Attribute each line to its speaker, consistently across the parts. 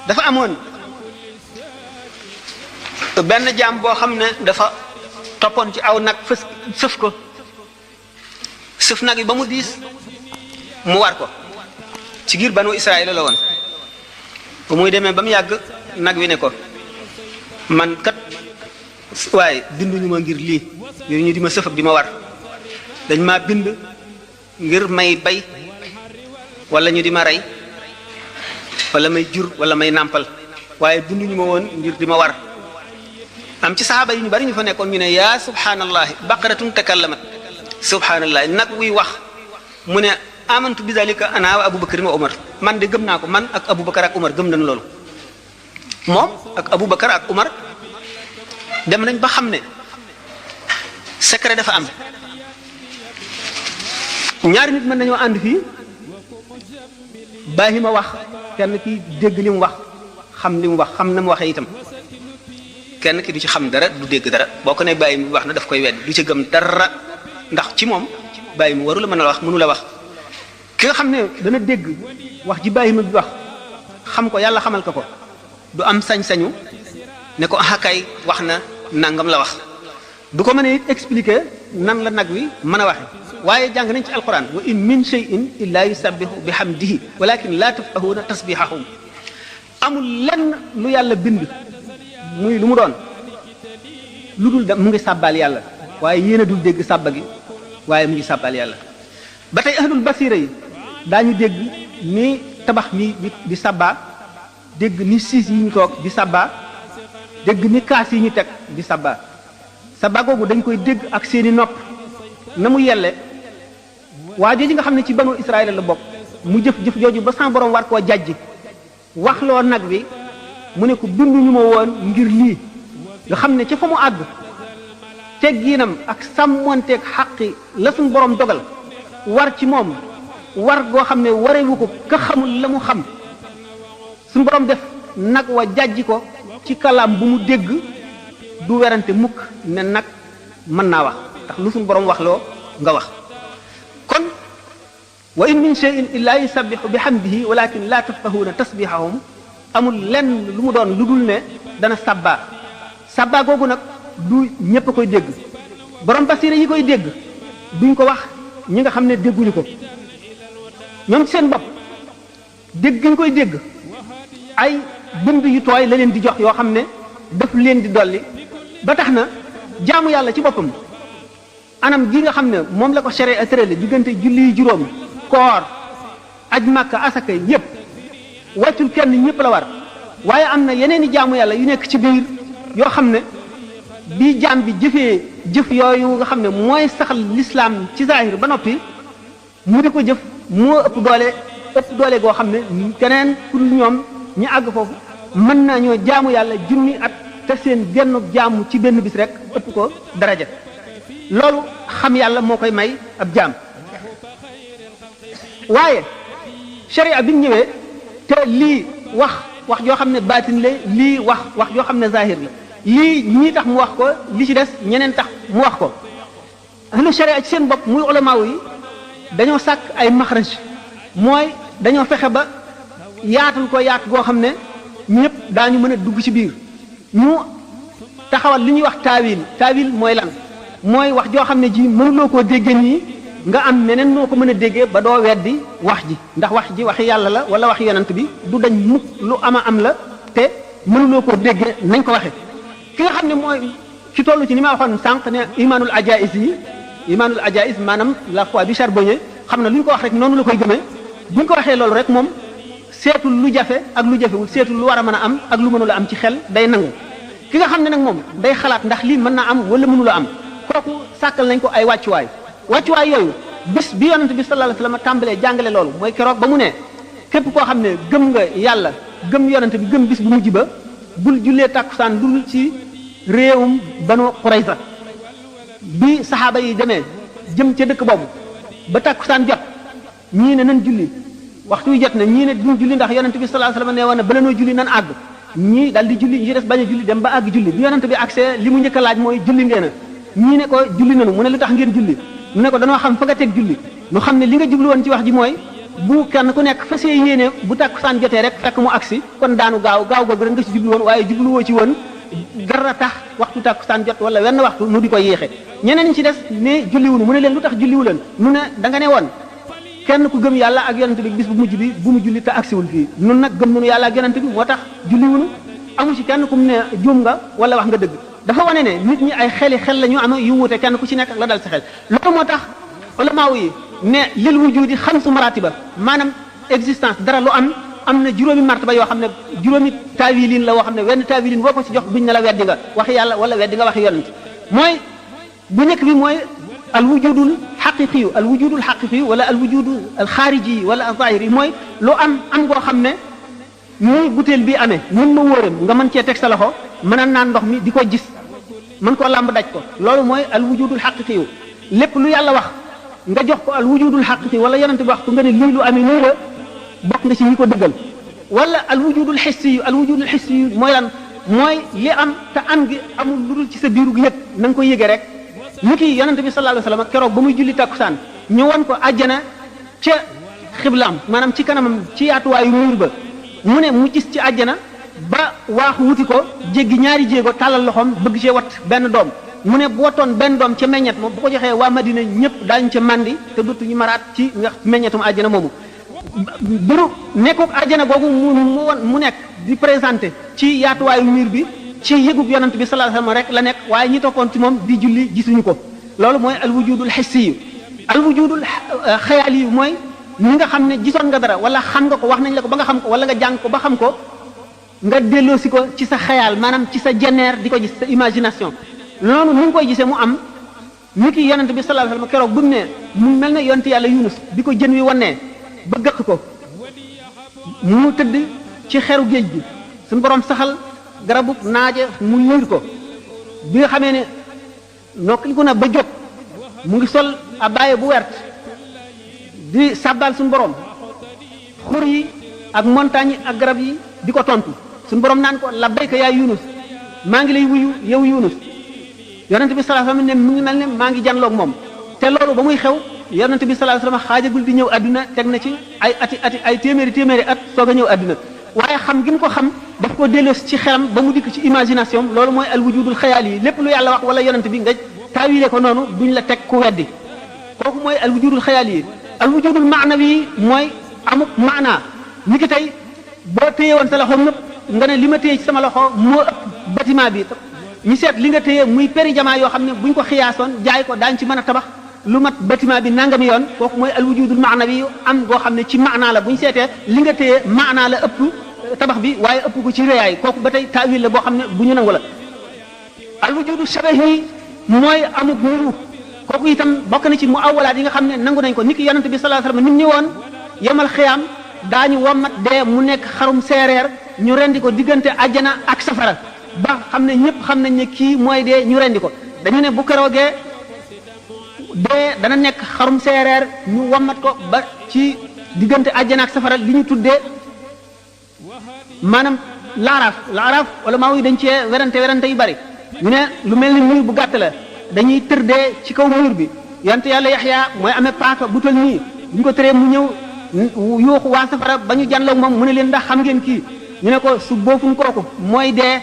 Speaker 1: dafa amoon benn jaam boo xam ne dafa toppoon ci aw nag fës sëf ko sëf nag yi ba mu diis mu war ko ci giir banu Israël la woon ba muy demee ba mu yàgg nag wi ne ko man kat waaye binduñu ma ngir lii ngir ñu di ma sëf ak di ma war dañ maa bind ngir may bay wala ñu di ma rey wala may jur wala may nàmpal waaye binduñu ma woon ngir di ma war am ci saxaaba yi ñu bari ñu fa nekkoon ñu ne yaa subhanallahi baqaratun takallamat subhanallahi nag wuy wax mu ne amantu bi dalika ana wa abubakar wa umar man de gëm naa ko man ak abubakar ak umar gëm nañu loolu moom ak abubakar ak umar dem nañ ba xam ne secret dafa am ñaari nit mën nañoo ànd fii bàyyi ma wax kenn ki dégg li mu wax xam li mu wax xam na mu waxee itam kenn ki du ci xam dara du dégg dara boo ko ne bàyyi mi wax na daf koy wedd du ci gëm dara ndax ci moom bàyyi mi waru la mën a wax mënu la wax ki nga xam ne dana dégg wax ji bàyyi ma bi wax xam ko yàlla xamal ko du am sañ-sañu ne ko kay wax na nangam la wax du ko mën a it expliquer nan la nag wi mën a waxe waaye jàng nañ ci alquran wa in min shay'in illa yusabbihu bihamdihi walakin la tafqahuna tasbihahum amul lenn lu yàlla bind muy lu mu doon lu dul da mu ngi sàbbaal yàlla waaye yéen a dul dégg sàbba gi waaye mu ngi sàbbaal yàlla ba tey ahlul basira yi daañu dégg ni tabax mi di sàbbaa dégg ni siis yi ñu toog di sàbbaa dégg ni kaas yi ñu teg di sàbbaa sàbbaa googu dañ koy dégg ak seeni nopp na mu yelle waa jooju nga xam ne ci banu Israël la bokk mu jëf jooju ba sans borom war koo jàjj waxloo nag wi mu ne ko binduñu ma woon ngir lii nga xam ne ca fa mu àgg tegginam ak sàmmonteeg xaqi la suñ borom dogal war ci moom war goo xam ne warewu ko ka xamul la mu xam suñ borom def nag wa jàjj ko ci kalaam bu mu dégg du werante mukk ne nag mën naa wax ndax lu suñ borom wax loo nga wax kon wa in min shay'in illa yusabbihu bihamdihi walakin la tafqahuna tasbihahum amul lenn lu mu doon lu dul ne dana sabba googu nag du ñépp a koy dégg borom basira yi koy dégg duñ ko wax ñi nga xam ne dégguñu ko ñoom seen bopp dégg ñu koy dégg ay bind yu tooy la leen di jox yoo xam ne daf leen di dolli ba tax na jaamu yàlla ci boppam anam gi nga xam ne moom la ko sharia tërale diggante julli juróom koor aj màkka asaka yépp wàccul kenn ñëpp la war waaye am na yeneen i jaamu yàlla yu nekk ci biir yoo xam ne bi jaam bi jëfee jëf yooyu nga xam ne mooy saxal lislaam ci zahir ba noppi mu di ko jëf moo ëpp doole goo xam ne keneen ku dul ñoom ñi àgg foofu mën nañoo jaamu yàlla junni at te seen genn jaamu ci benn bis rek ëpp ko daraja loolu xam yàlla moo koy may ab jaam waaye sharia bi mu ñëwee te lii wax joo xam ne baatin la lii wax joo xam ne zahir la lii ñii tax mu wax ko li ci des ñeneen tax mu wax ko ahlu sharia ci seen bopp muy ulamaaw yi dañoo sàkk ay maxraj mooy dañoo fexe ba yaatal ko yaat goo xam ne ñëpp daañu mën a dugg ci biir ñu taxawal li ñuy wax taawil mooy lan mooy wax joo xam ne ji mënuloo koo déggee nii nga am neneen noo ko mën a déggee ba doo weddi wax ji ndax wax ji waxi yàlla la wala waxi yonent bi du dañ mukk lu am la te mënuloo koo déggee nañ ko waxe ki nga xam ne mooy ci tollu ci ni ma waxoon sànq ne imaanul ajaiz maanaam la foi bi charbonnier xam ne lu ñu ko wax rek noonu la koy gëmee bu ñu ko waxee loolu rek moom seetul lu jafe ak lu jafewul seetul lu war a mën a am ak lu mënula am ci xel day nangu ki nga xam ne nag moom day xalaat ndax lii mën naa am wala mënula am kooku sàkkal nañ ko ay wàccuwaay yooyu bis bi yonent bi sallallahu alayhi wasallam tàmbalee jàngale loolu mooy keroog ba mu ne képp koo xam ne gëm nga yàlla gëm yonent bi gëm bis bu mujj ba bul jullee tàkkusaan dul ci réewum Banu Qurayza bi saxaaba yi demee jëm ca dëkk boobu ba tàkkusaan jot ñii ne nan julli waxtu wi jot na ñii ne duñ julli ndax yonent bi sallallahu alayhi wasallam nee woon na bala noo julli nan àgg ñii daal di julli ñi des bañ a julli dem ba àgg julli bi yonent bi accès li mu njëkk a laaj mooy julli ngeen a ñii ne ko julli nanu mu ne lu tax ngeen julli mu ne ko danoo xam fa nga teg julli nu xam ne li nga jublu woon ci wax ji mooy bu kenn ku nekk fas yéene bu takkusaan jotee rek fekk mu agsi kon daanu gaaw googu rek nga ci jublu woon waaye jubluwoo ci woon dara tax waxtu takkusaan jot wala wenn waxtu nu di ko yéexe ñeneen ñi ci des ne julliwunu mu ne leen lu tax julliwu leen nu ne da nga ne woon kenn ku gëm yàlla ak yonent bi bis bu mujj bi bu mu julli te agsiwul fii nun nag gëm nunu yàlla ak yonent bi moo tax julliwunu amu ci kenn ku mu ne juum nga wala wax nga dëgg dafa wane ne nit ñi ay xel la ñu am yu wuute kenn ku ci nekk ak la dal sa xel loolu moo tax ulamaaw yi ne lil wujudi xamsu maratiba maanaam existence dara lu am na juróomi martaba yoo xam ne juróomi taawilin la woo xam ne wenn taawilin boo ko ci jox buñ ne la weddi nga waxi yàlla wala weddi nga waxi yonent mooy bu nekk bi mooy al wujudul xaqiqiyu al wujudul xaqiqiyu wala al wujudul al xaariji wala al zahiri mooy lu am goo xam ne muy butéel bi amee mun ma wóoram nga mën cee teg sa loxo mën a naan ndox mi di ko gis mën koo làmb daj ko loolu mooy al wujudul xaqiqiyu lépp lu yàlla wax nga jox ko al wujudul xaqiqi wala yonent bi wax ko nga ne lii lu amee nii la bokk nga ci ñi ko dëggal wala al wujudul xissi yu mooy lan mooy li am te am gi amul lu dul ci sa biiru yëg na nga koy yëgee rek ni ki yonent bi sallallahu alayhi wasallam keroog ba muy julli takkusaan ñu won ko àjjana ca xiblaam maanaam ci kanamam ci yaatuwaayu muur ba mu ne mu gis ci àjjana ba waaxu wuti ko jéggi ñaari jéego tàllal loxoom bëgg cee wat benn doom mu ne bu watoon benn doom ca meññet moom bu ko joxee waa Madina ñëpp daañu ca mandi te dootuñu maraat ci nga meññetum àjjana moomu biru nekkook àjjana googu mu nekk di présenté ci yaatuwaayu miir bi ci yëgug yonent bi sallallahu alayhi wasallam rek la nekk waaye ñi toppoon ci moom di julli gisuñu ko loolu mooy al wujudul hissi yu al wujudul xayaali yu mooy ñi nga xam ne gisoon nga dara wala xam nga ko wax nañ la ko ba nga xam ko wala nga jàng ko ba xam ko nga delloosi ko ci sa xayaal maanaam ci sa jeneer di ko gis sa imagination loolu ni nga koy gisee mu am ni ki yonent bi sallallahu alayhi wasallam keroog bu mu ne mu mel ne yonent yàlla Yunus bi ko jën wi wannee ba gëq ko mu tëdd ci xeru géej gi suñu borom saxal garabu naaje mu liir ko bi nga xamee ne nokkiliku na ba jóg mu ngi sol abaaye bu wert di sàbbaal suñu borom xur yi ak montagne yi ak garab yi di ko tontu suñu borom naan ko labbayka yaa Yunus maa ngi lay wuyu yow Yunus yonent bi sallallahu alayhi wasallam ne mu ngi mel ne maa ngi janloog moom te loolu ba muy xew yonent bi sallallahu alayhi wasallam xaajagul di ñëw adduna teg na ci ay téeméeri at soog a ñëw adduna waaye xam gi mu ko xam daf ko delloos ci xelam ba mu dikk ci imagination loolu mooy al wujudul xayaal yi lépp lu yàlla wax wala yonent bi nga taawile ko noonu duñ la teg ku weddi kooku mooy al wujudul xayaal yi al wujudul maanawi mooy amuk maanaa ni ki tey boo téye woon sa loxo ñëpp nga ne li ma téye ci sama loxo moo ëpp bâtiment bi ñu seet li nga téye muy péri jamaa yoo xam ne buñ ko xiyaasoon jaay ko daañ ci mën a tabax lu mat bâtiment bi nangami yoon kooku mooy al wujudul maanawi am goo xam ne ci maanaa la bu ñu seetee li nga téye maanaa la ëpp tabax bi waaye ëpp ko ci réyaay kooku ba tey taawil la boo xam ne bu ñu nangu la al wujudu shabahi mooy amuk niru kooku itam bokk na ci mu awalaat yi nga xam ne nangu nañ ko niki yonent bi sallallahu alayhi wasallam nit ñi woon yemal xiyaam daañu wommat dee mu nekk xarum seereer ñu rendi ko diggante àjjana ak safara ba xam ne ñëpp xam nañ ne kii mooy dee ñu rendi ko dañu ne bu keroogee dee dana nekk xarum seereer ñu wommat ko ba ci diggante àjjana ak safara li ñu tuddee maanaam laaraaf wala maa yi dañ cee werante yu bari ñu ne lu mel ni mur bu gàtt la dañuy tërdee ci kaw mur bi yonte yàlla Yaxya mooy amee paaka bu tol nii bu ñu ko tëree mu ñëw yuuxu waa safara ba ñu jànloog moom mu ne leen ndax xam ngeen kii ñu ne ko su boofuñ kooku mooy dee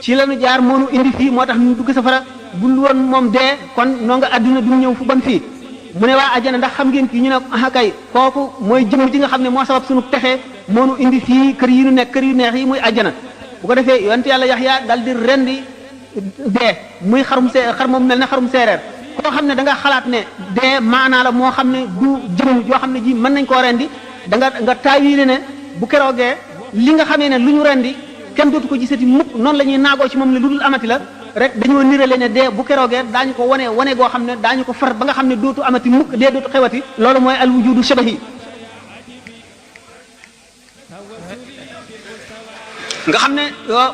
Speaker 1: ci lañu jaar moo nu indi fii moo tax ñu dugg safara bul woon moom dee kon noo nga àdduna du ñëw fu bon fii mu ne waa àjjana ndax xam ngeen kii ñu ne ah kay kooku mooy jëm ji nga xam ne moo sabab suñu texe moo nu indi fii kër yi nu nekk kër yu neex yi muy àjjana bu ko defee yonte yàlla Yaxya dal di rendi dee muy xar moom mel ne xarum seereer koo xam ne da nga xalaat ne dee maanaa la moo xam ne du jëm yoo xam ne ji mën nañ koo rendi da nga taawile ne bu keroogee li nga xamee ne lu ñu rendi kenn dootu ko gisati mukk noonu la ñuy naagoo ci moom ne lu dul amati la rek dañoo nirale ne dee bu keroogee daañu ko wane goo xam ne daañu ko far ba nga xam ne dootu amati mukk dee dootu xewati loolu mooy al wujudu shabahi nga xam ne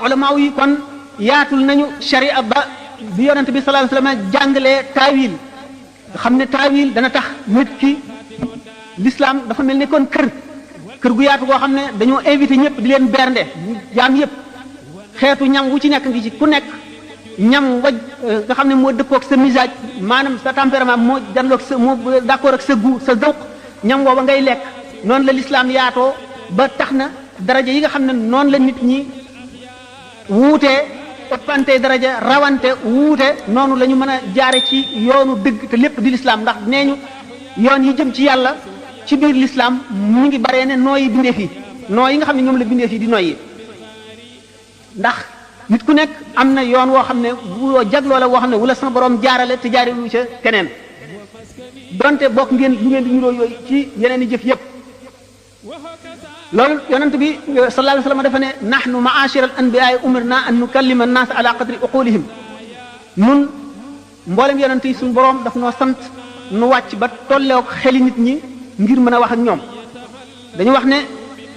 Speaker 1: ulama yi kon yaatul nañu sharia ba bi yonent bi sallallahu alayhi wasallam jàngalee taawil nga xam ne taawil dana tax nit ki l'islam dafa mel ni kon kër gu yaatu goo xam ne dañoo invité ñëpp di leen bernde jaam yëpp xeetu ñam wu ci nekk ngi ci ku nekk ñam waj nga xam ne moo dëppoog sa misage maanaam sa tempérament moo janloog sa moo d'accord ak sa goût sa zawq ñam booba ngay lekk noonu la lislaam yaatoo ba tax na daraja yi nga xam ne noonu la nit ñi wuutee ëppante daraja rawante wuute noonu la ñu mën a jaare ci yoonu dëgg te lépp di lislaam ndax nee ñu yoon yi jëm ci yàlla ci biir lislaam mu ngi baree ne nooyi bindeef yi noo yi nga xam ne ñoom la bindeef yi di noyyi ndax nit ku nekk am na yoon woo xam ne woo jagloo la woo xam ne wala sama borom jaarale te jaare lu ca keneen donte bokk ngeen lu ngeen di niroo yooyu ci yeneen i jëf yëpp loolu yonent bi sallallahu alayhi wa sallam dafa ne nahnu ma'ashira al-anbiya'i umirna an nukallima an-nas ala qadri uqulihim nun mboolem yonent yi suñu borom daf noo sant nu wàcc ba tolleek xeli nit ñi ngir mën a wax ak ñoom dañu wax ne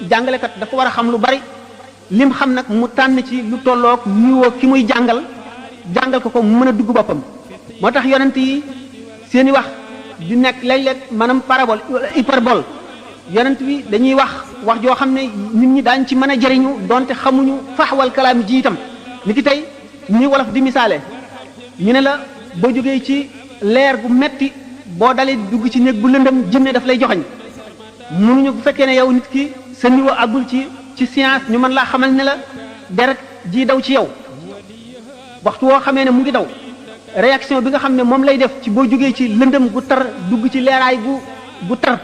Speaker 1: jàngalekat dafa war a xam lu bari lim xam nag mu tànn ci lu tollook niveau ki muy jàngal ko mu mën a dugg boppam moo tax yonent yi seeni wax di nekk léeg-léeg maanaam parabole hyperbole yonent bi dañuy wax joo xam ne nit ñi daañ ci mën a jëriñu donte xamuñu faxwal kalaam ji itam ni ki tey ñi wolof di misaale ñu ne la boo jógee ci leer gu metti boo dalee di dugg ci néeg bu lëndëm jinne daf lay joxañ mënuñu bu fekkee ne yow nit ki sa niveau àggul ci science ñu mën laa xamal ne la deret ji daw ci yow waxtu woo xamee ne mu ngi daw réaction bi nga xam ne moom lay def ci boo jógee ci lëndëm gu tar dugg ci leeraay gu tar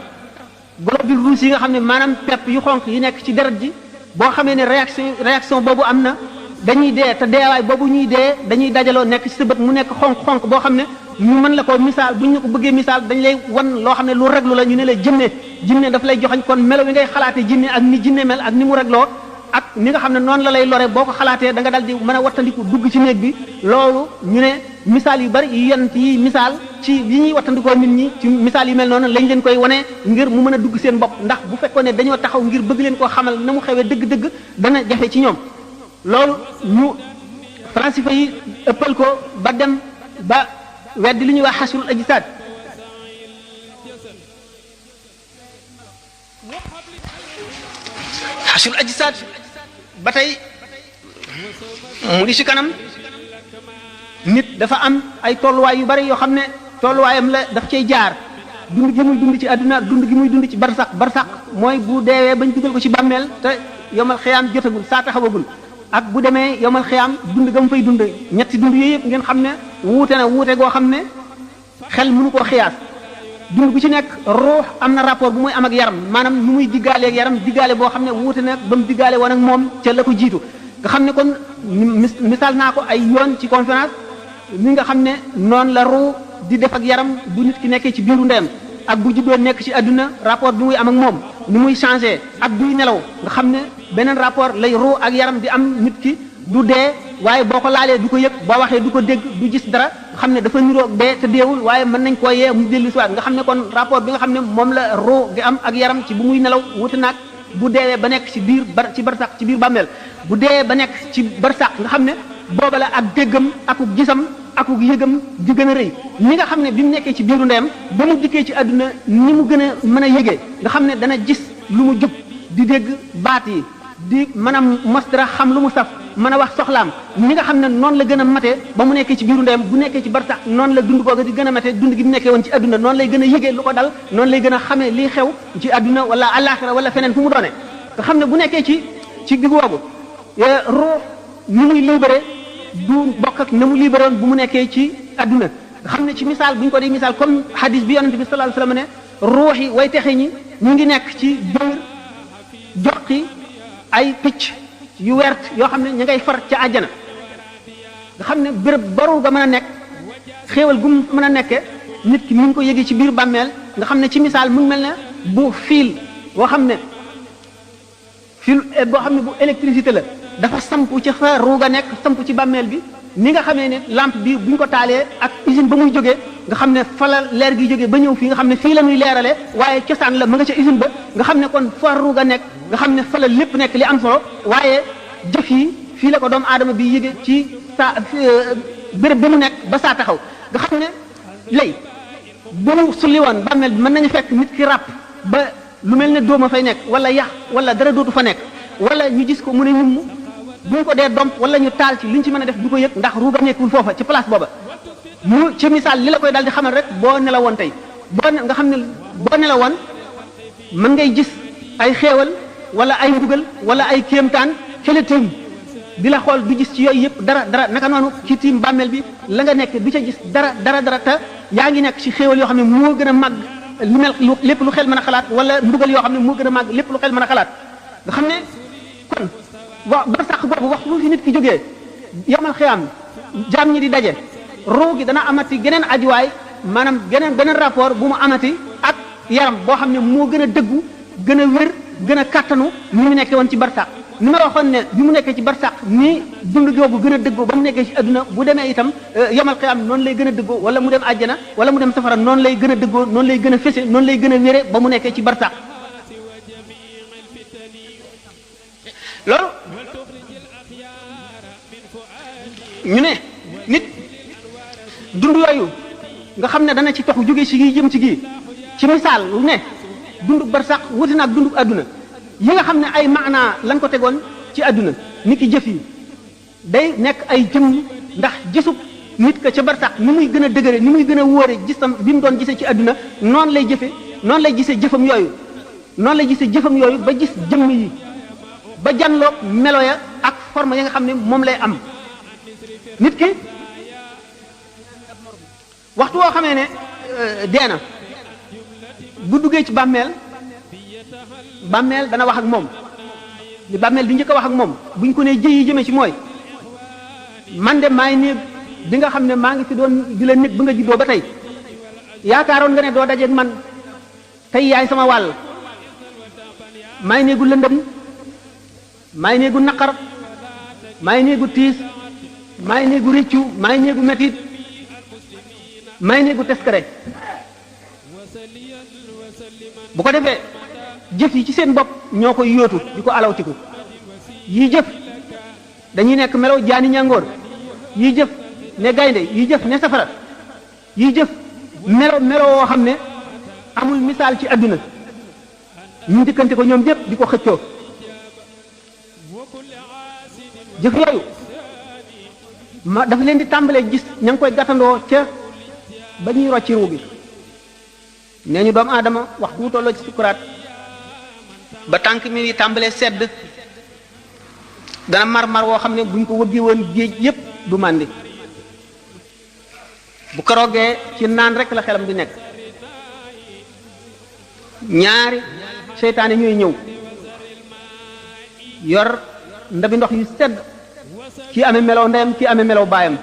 Speaker 1: globules rouges yi nga xam ne maanaam pepp yu xonq yi nekk ci deret ji boo xamee ne réaction boobu am na dañuy dee te deewaay boobu ñuy dee dañuy dajaloo nekk ci sa bët mu nekk xonq boo xam ne ñu mën la ko misaal bu ñu ko bëggee misaal dañ lay wan loo xam ne lu reglu la ñu ne la jinne daf lay joxañ kon melo wi ngay xalaatee jinne ak ni jinne mel ak ni mu regloo ak ni nga xam ne noonu la lay lore boo ko xalaatee da nga dal di mën a wattandiku dugg ci néeg bi loolu ñu ne misaal yu bari yu yonent yi misaal ci yi ñuy wattandikoo nit ñi ci misaal yu mel noonu lañ leen koy wane ngir mu mën a dugg seen bopp ndax bu fekkoon ne dañoo taxaw ngir bëgg leen koo xamal na mu xewee dëgg-dëgg dana jafe ci ñoom loolu ñu falasifa yi ëppal ko ba dem ba weddi li ñuy wax xasrul ajsaad xasrul ajsaad ba tey mu ngi ci kanam nit dafa am ay tolluwaay yu bari yoo xam ne tolluwaayam la daf cay jaar dund gi muy dund ci àdduna dund gi muy dund ci barsax mooy bu deewee bañ dugal ko ci bàmmeel te yomal xiyaam jotagul saa taxawagul ak bu demee yomal xiyaam dund ga mu fay dund ñetti dund yooyu yëpp ngeen xam ne wuute goo xam ne xel mënu koo xiyaas dund bu ci nekk ruux am na rapport bu muy am ak yaram maanaam nu muy diggaale ak yaram diggaale boo xam ne wuute na ba mu diggaale woon ak moom ca la ko jiitu nga xam ne kon misaal naa ko ay yoon ci conférence mi nga xam ne noonu la ruux di def ak yaram bu nit ki nekkee ci biiru ndeyam ak bu juddoo nekk ci àdduna rapport bi muy am ak moom ni muy changé ak buy nelaw nga xam ne beneen rapport lay ruux ak yaram di am nit ki du dee waaye boo ko laalee du ko yëg boo waxee du ko dégg du gis dara nga xam ne dafa niroog dee te deewul waaye mën nañ koo yee mu dellu si waat nga xam ne kon rapport bi nga xam ne moom la ruux gi am ak yaram ci bu muy nelaw wuti naag bu deewee ba nekk ci biir ci barsax ci biir bàmmeel bu deewee ba nekk ci barsax nga xam ne booba la ak déggam akuk gisam akuk yëgam di gën a rëy ni nga xam ne bi mu nekkee ci biiru ndeyam ba mu dikkee ci àdduna ni mu gën a mën a yëgee nga xam ne dana gis lu mu jub di dégg baat yi di mën a mos dara xam lu mu saf mën a wax soxlaam ni nga xam ne noonu la gën a matee ba mu nekkee ci biiru ndeyam bu nekkee ci barsax noonu la dund googa di gën a matee dund gi mu nekkee woon ci àdduna noonu lay gën a yëgee lu ko dal noonu lay gën a xamee liy xew ci àdduna wala àllaaxira wala feneen fu mu doone nga xam ne bu nekkee ci digg woogu ruux ni muy libéré du bokk ak na mu libéré woon bu mu nekkee ci àdduna nga xam ne ci misaal bu ñu ko di misaal comme hadis bi yonente bi sallallahu alayhi wasallam ne ruux yi way texe ñi ñu ngi nekk ci biir joqi ay picc yu wert yoo xam ne ñu ngay far ca àjjana nga xam ne béréb baru ga mën a nekk xéewal gu mu mën a nekke nit ki mu ngi ko yëgee ci biir bàmmeel nga xam ne ci misaal mu mel ne bu fiil boo xam ne fil boo xam ne bu électricité la dafa sampu ci fa ruuga nekk sampu ci bàmmeel bi ni nga xamee ne lampe bi bu ñu ko taalee ak usine ba muy jógee nga xam ne fa la leer gi jógee ba ñëw fii nga xam ne fii la muy leerale waaye cosaan la ma nga ca usine ba nga xam ne kon fa ruuga nekk nga xam ne fa la lépp nekk li am solo waaye jëf yi fii la ko doomu aadama bi yëge ci saa béréb ba mu nekk ba saa taxaw nga xam ne lay bu mu sulli woon bàmmeel bi mën nañu fekk nit ki ràpp ba lu mel ne dóoma fay nekk wala yax wala dara dootu fa nekk wala ñu gis ko mu ne ñum bu ñu ko dee domp wala ñu taal ci li ñu ci mën a def du ko yëg ndax ruuga nekkul foofa ci place booba mu ci misaal li la koy daal di xamal rek boo nelawoon tey nga xam ne boo nelawoon mën ngay gis ay xeewal wala ay mbugal wala ay kéemtaan fële tëm di la xool du gis ci yooyu yëpp dara naka noonu ci tiim bàmmeel bi la nga nekk du ca gis dara te yaa ngi nekk ci xéewal yoo xam ne moo gën a màgg lu mel lépp lu xel mën a xalaat wala mbugal yoo xam ne moo gën a màgg lépp lu xel mën a xalaat nga xam ne kon ba sax boobu waxtu bu fi nit ki jógee yomal xiyaam jaam ñi di daje ruu gi dana amati geneen ajuwaay maanaam beneen rapport bu mu amati ak yaram boo xam ne moo gën a dëggu gën a wér gën a kattanu ni mu nekkee woon ci barsàq ni ma waxoon ne bi mu nekkee ci barsàq ni dund googu gën a dëggoo ba mu nekkee ci adduna bu demee itam yomal xiyaam noonu lay gën a dëggoo wala mu dem àjjana wala mu dem safara noonu lay gën a dëggoo noonu lay gën a fese noonu lay gën a wére ba mu nekkee ci barsàq loolu ñu ne nit dund yooyu nga xam ne dana ci tox jóge ci gi jëm ci gi ci misaal lu ne dundu barsax wuti na ak dundu adduna yi nga xam ne ay maanaa lañ ko tegoon ci adduna nit ki jëf yi day nekk ay jëm ndax gisub nit ka ca barsax ni muy gën a dëgëre ni muy gën a wóore gisam bi mu doon gisee ci adduna noonu lay jëfe noonu lay gisee jëfam yooyu noonu lay gisee jëfam yooyu ba gis jëmm yi ba janloog melo ya ak forme ya nga xam ne moom lay am nit ki waxtu woo xamee ne dee na bu duggee ci bàmmeel dana wax ak moom li bàmmeel di njëkk a wax ak moom buñ ko nee jëyi jëme ci mooy man de maay néeg bi nga xam ne maa ngi fi doon di la nekk ba nga juddoo ba tey yaakaaroon nga ne doo dajeeg man tey yaay sama wàll maay néegu lëndëm maay néegu naqar maay néegu tiis maay néegu rëccu maay néegu metit maay néegu teskare bu ko defee jëf yi ci seen bopp ñoo koy yóotu di ko alawtiku yii jëf dañuy nekk melaw jaani ñàngoor yii jëf ne gaynde yii jëf ne safara yii jëf melo woo xam ne amul misaal ci àdduna ñu njëkkante ko ñoom jëpp di ko xëccoo jëf yooyu ma dafa leen di tàmbalee gis ña ngi koy gàttandoo ca ba ñuy rocci ruu gi nee ñu doomu aadama waxtu wu tolloo ci sukuraat ba tànk mi ngi tàmbalee sedd dana mar woo xam ne buñ ko wëggee woon géej yépp du màndi bu keroogee ci naan rek la xelam di nekk ñaari seytaane ñooy ñëw yor ndabi ndox yu sedd kii amee melow ndeyam kii amee melow baayam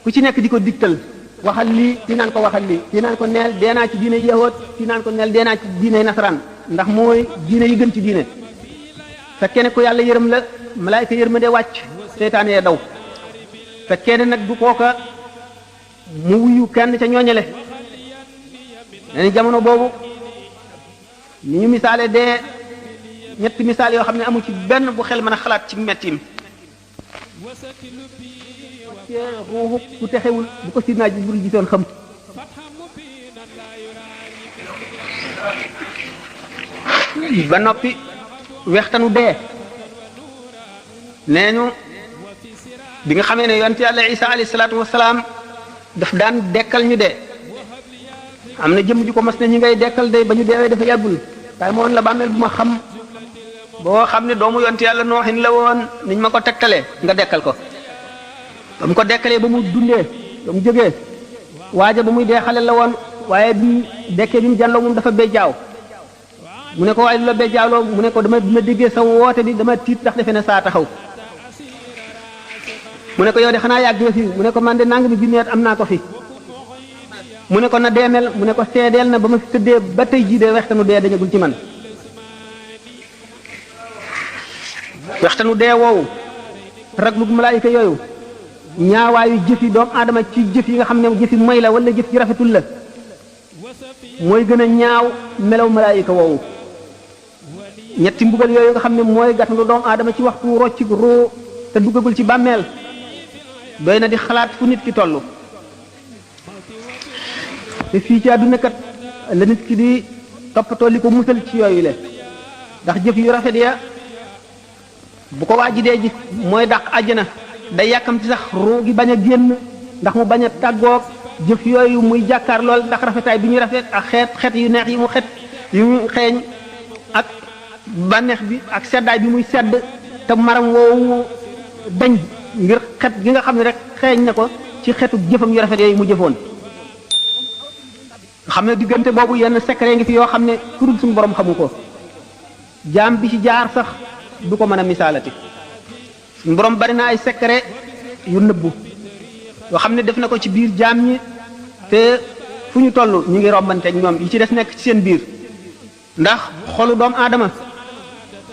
Speaker 1: ku ci nekk di ko digtal waxal lii kii naan ko waxal lii kii naan ko neel dee naa ci diine yahood kii naan ko neel dee naa ci diine nasaraan ndax mooy diine yi gën ci diine fekkee ne ko yàlla yërëm la malaayika yërmande wàcc seytaane yee daw fekkee ne nag du kooka mu wuyu kenn ca ñooñale nee ni jamono boobu ni ñu misaale dee ñetti misaal yoo xam ne amul ci benn bu xel mën a xalaat ci mettim ruuxu ku texewul bu ko sidnaa ji bul gisoon xam ba noppi wextanu dee nee ñu bi nga xamee ne yonent yàlla isa alayhi salaatu wasalaam daf daan dekkal ñu dee am na jëm ju ko mas ne ñi ngay dekkal de ba ñu deewee dafa yàggul waaye moon la bàmmeel bu ma xam boo xam ne doomu yonent yàlla nooxin la woon niñ ma ko tegtalee nga dekkal ko ba mu ko dekkalee ba mu dundee ba mu jógee waaja ba muy dee xale la woon waaye bi mu dekkee bi mu jàlloo moom dafa béjjaaw mu ne ko waaye lu la béjjaawloo mu ne ko dama déggee sa woote bi dama tiit ndax defe ne saa taxaw mu ne ko yow de xanaa yàgg nga fi mu ne ko man de nangami junni at am naa ko fi mu ne ko na deemel mu ne ko seedeel na ba ma fi tëddee ba tey jii de wextanu dee dañagul ci man wextanu dee woowu raglug malaayika yooyu ñaawaayu jëf yi doomu aadama ci jëf yi nga xam ne jëf yi moy la wala jëf yi rafetul la mooy gën a ñaaw melaw malaayika woowu ñetti mbugal yooyu nga xam ne mooy gàttandu doomu aadama ci waxtu rocci roo te duggagul ci bàmmeel doy na di xalaat fu nit ki toll te fii ci àdduna kat la nit ki di toppatoo li ko musal ci yooyu le ndax jëf yu rafet ya bu ko waaji dee gis mooy dàq àjjana day yàkkamti sax ruu gi bañ a génn ndax mu bañ a tàggoog jëf yooyu muy jàkkaar lool ndax rafetaay bi ñuy rafet ak xeet yu neex yi mu xet yi muy xeeñ ak bànneex bi ak seddaay bi muy sedd te maram woowu dañ ngir xet gi nga xam ne rek xeeñ na ko ci xetu jëfam yu rafet yooyu mu jëfoon nga xam ne diggante boobu yenn secret ngi fi yoo xam ne ku dul suñu borom xamu ko jaam bi ci jaar sax du ko mën a misaalati suñu borom bari na ay secret yu nëbbu yoo xam ne def na ko ci biir jaam ñi te fu ñu toll ñu ngi rombanteeg ñoom yi ci des nekk ci seen biir ndax xolu doomu aadama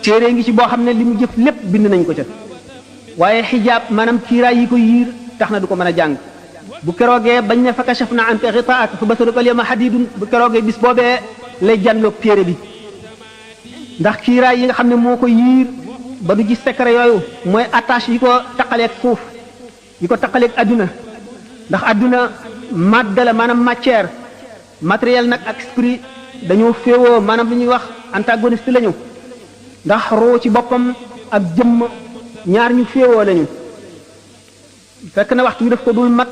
Speaker 1: téere ngi ci boo xam ne li mu jëf lépp bind nañ ko ca waaye xijaab maanaam kiiraay yi ko yiir tax na du ko mën a jàng bu keroogee bañ ne fa kashafna anka ghitaa'aka fa basaruka al-yawma hadiidun bu keroogee bis boobee lay jànloog téere bi ndax kiiraay yi nga xam ne moo ko yiir ba du gis secret yooyu mooy attache yi ko taqaleeg suuf yi ko taqaleeg adduna ndax adduna madde la maanaam matière matériel nag ak esprit dañoo féewoo maanaam li ñuy wax antagoniste lañu ndax roo ci boppam ak jëmm ñaar ñu féewoo lañu fekk na waxtu wi daf ko dul mat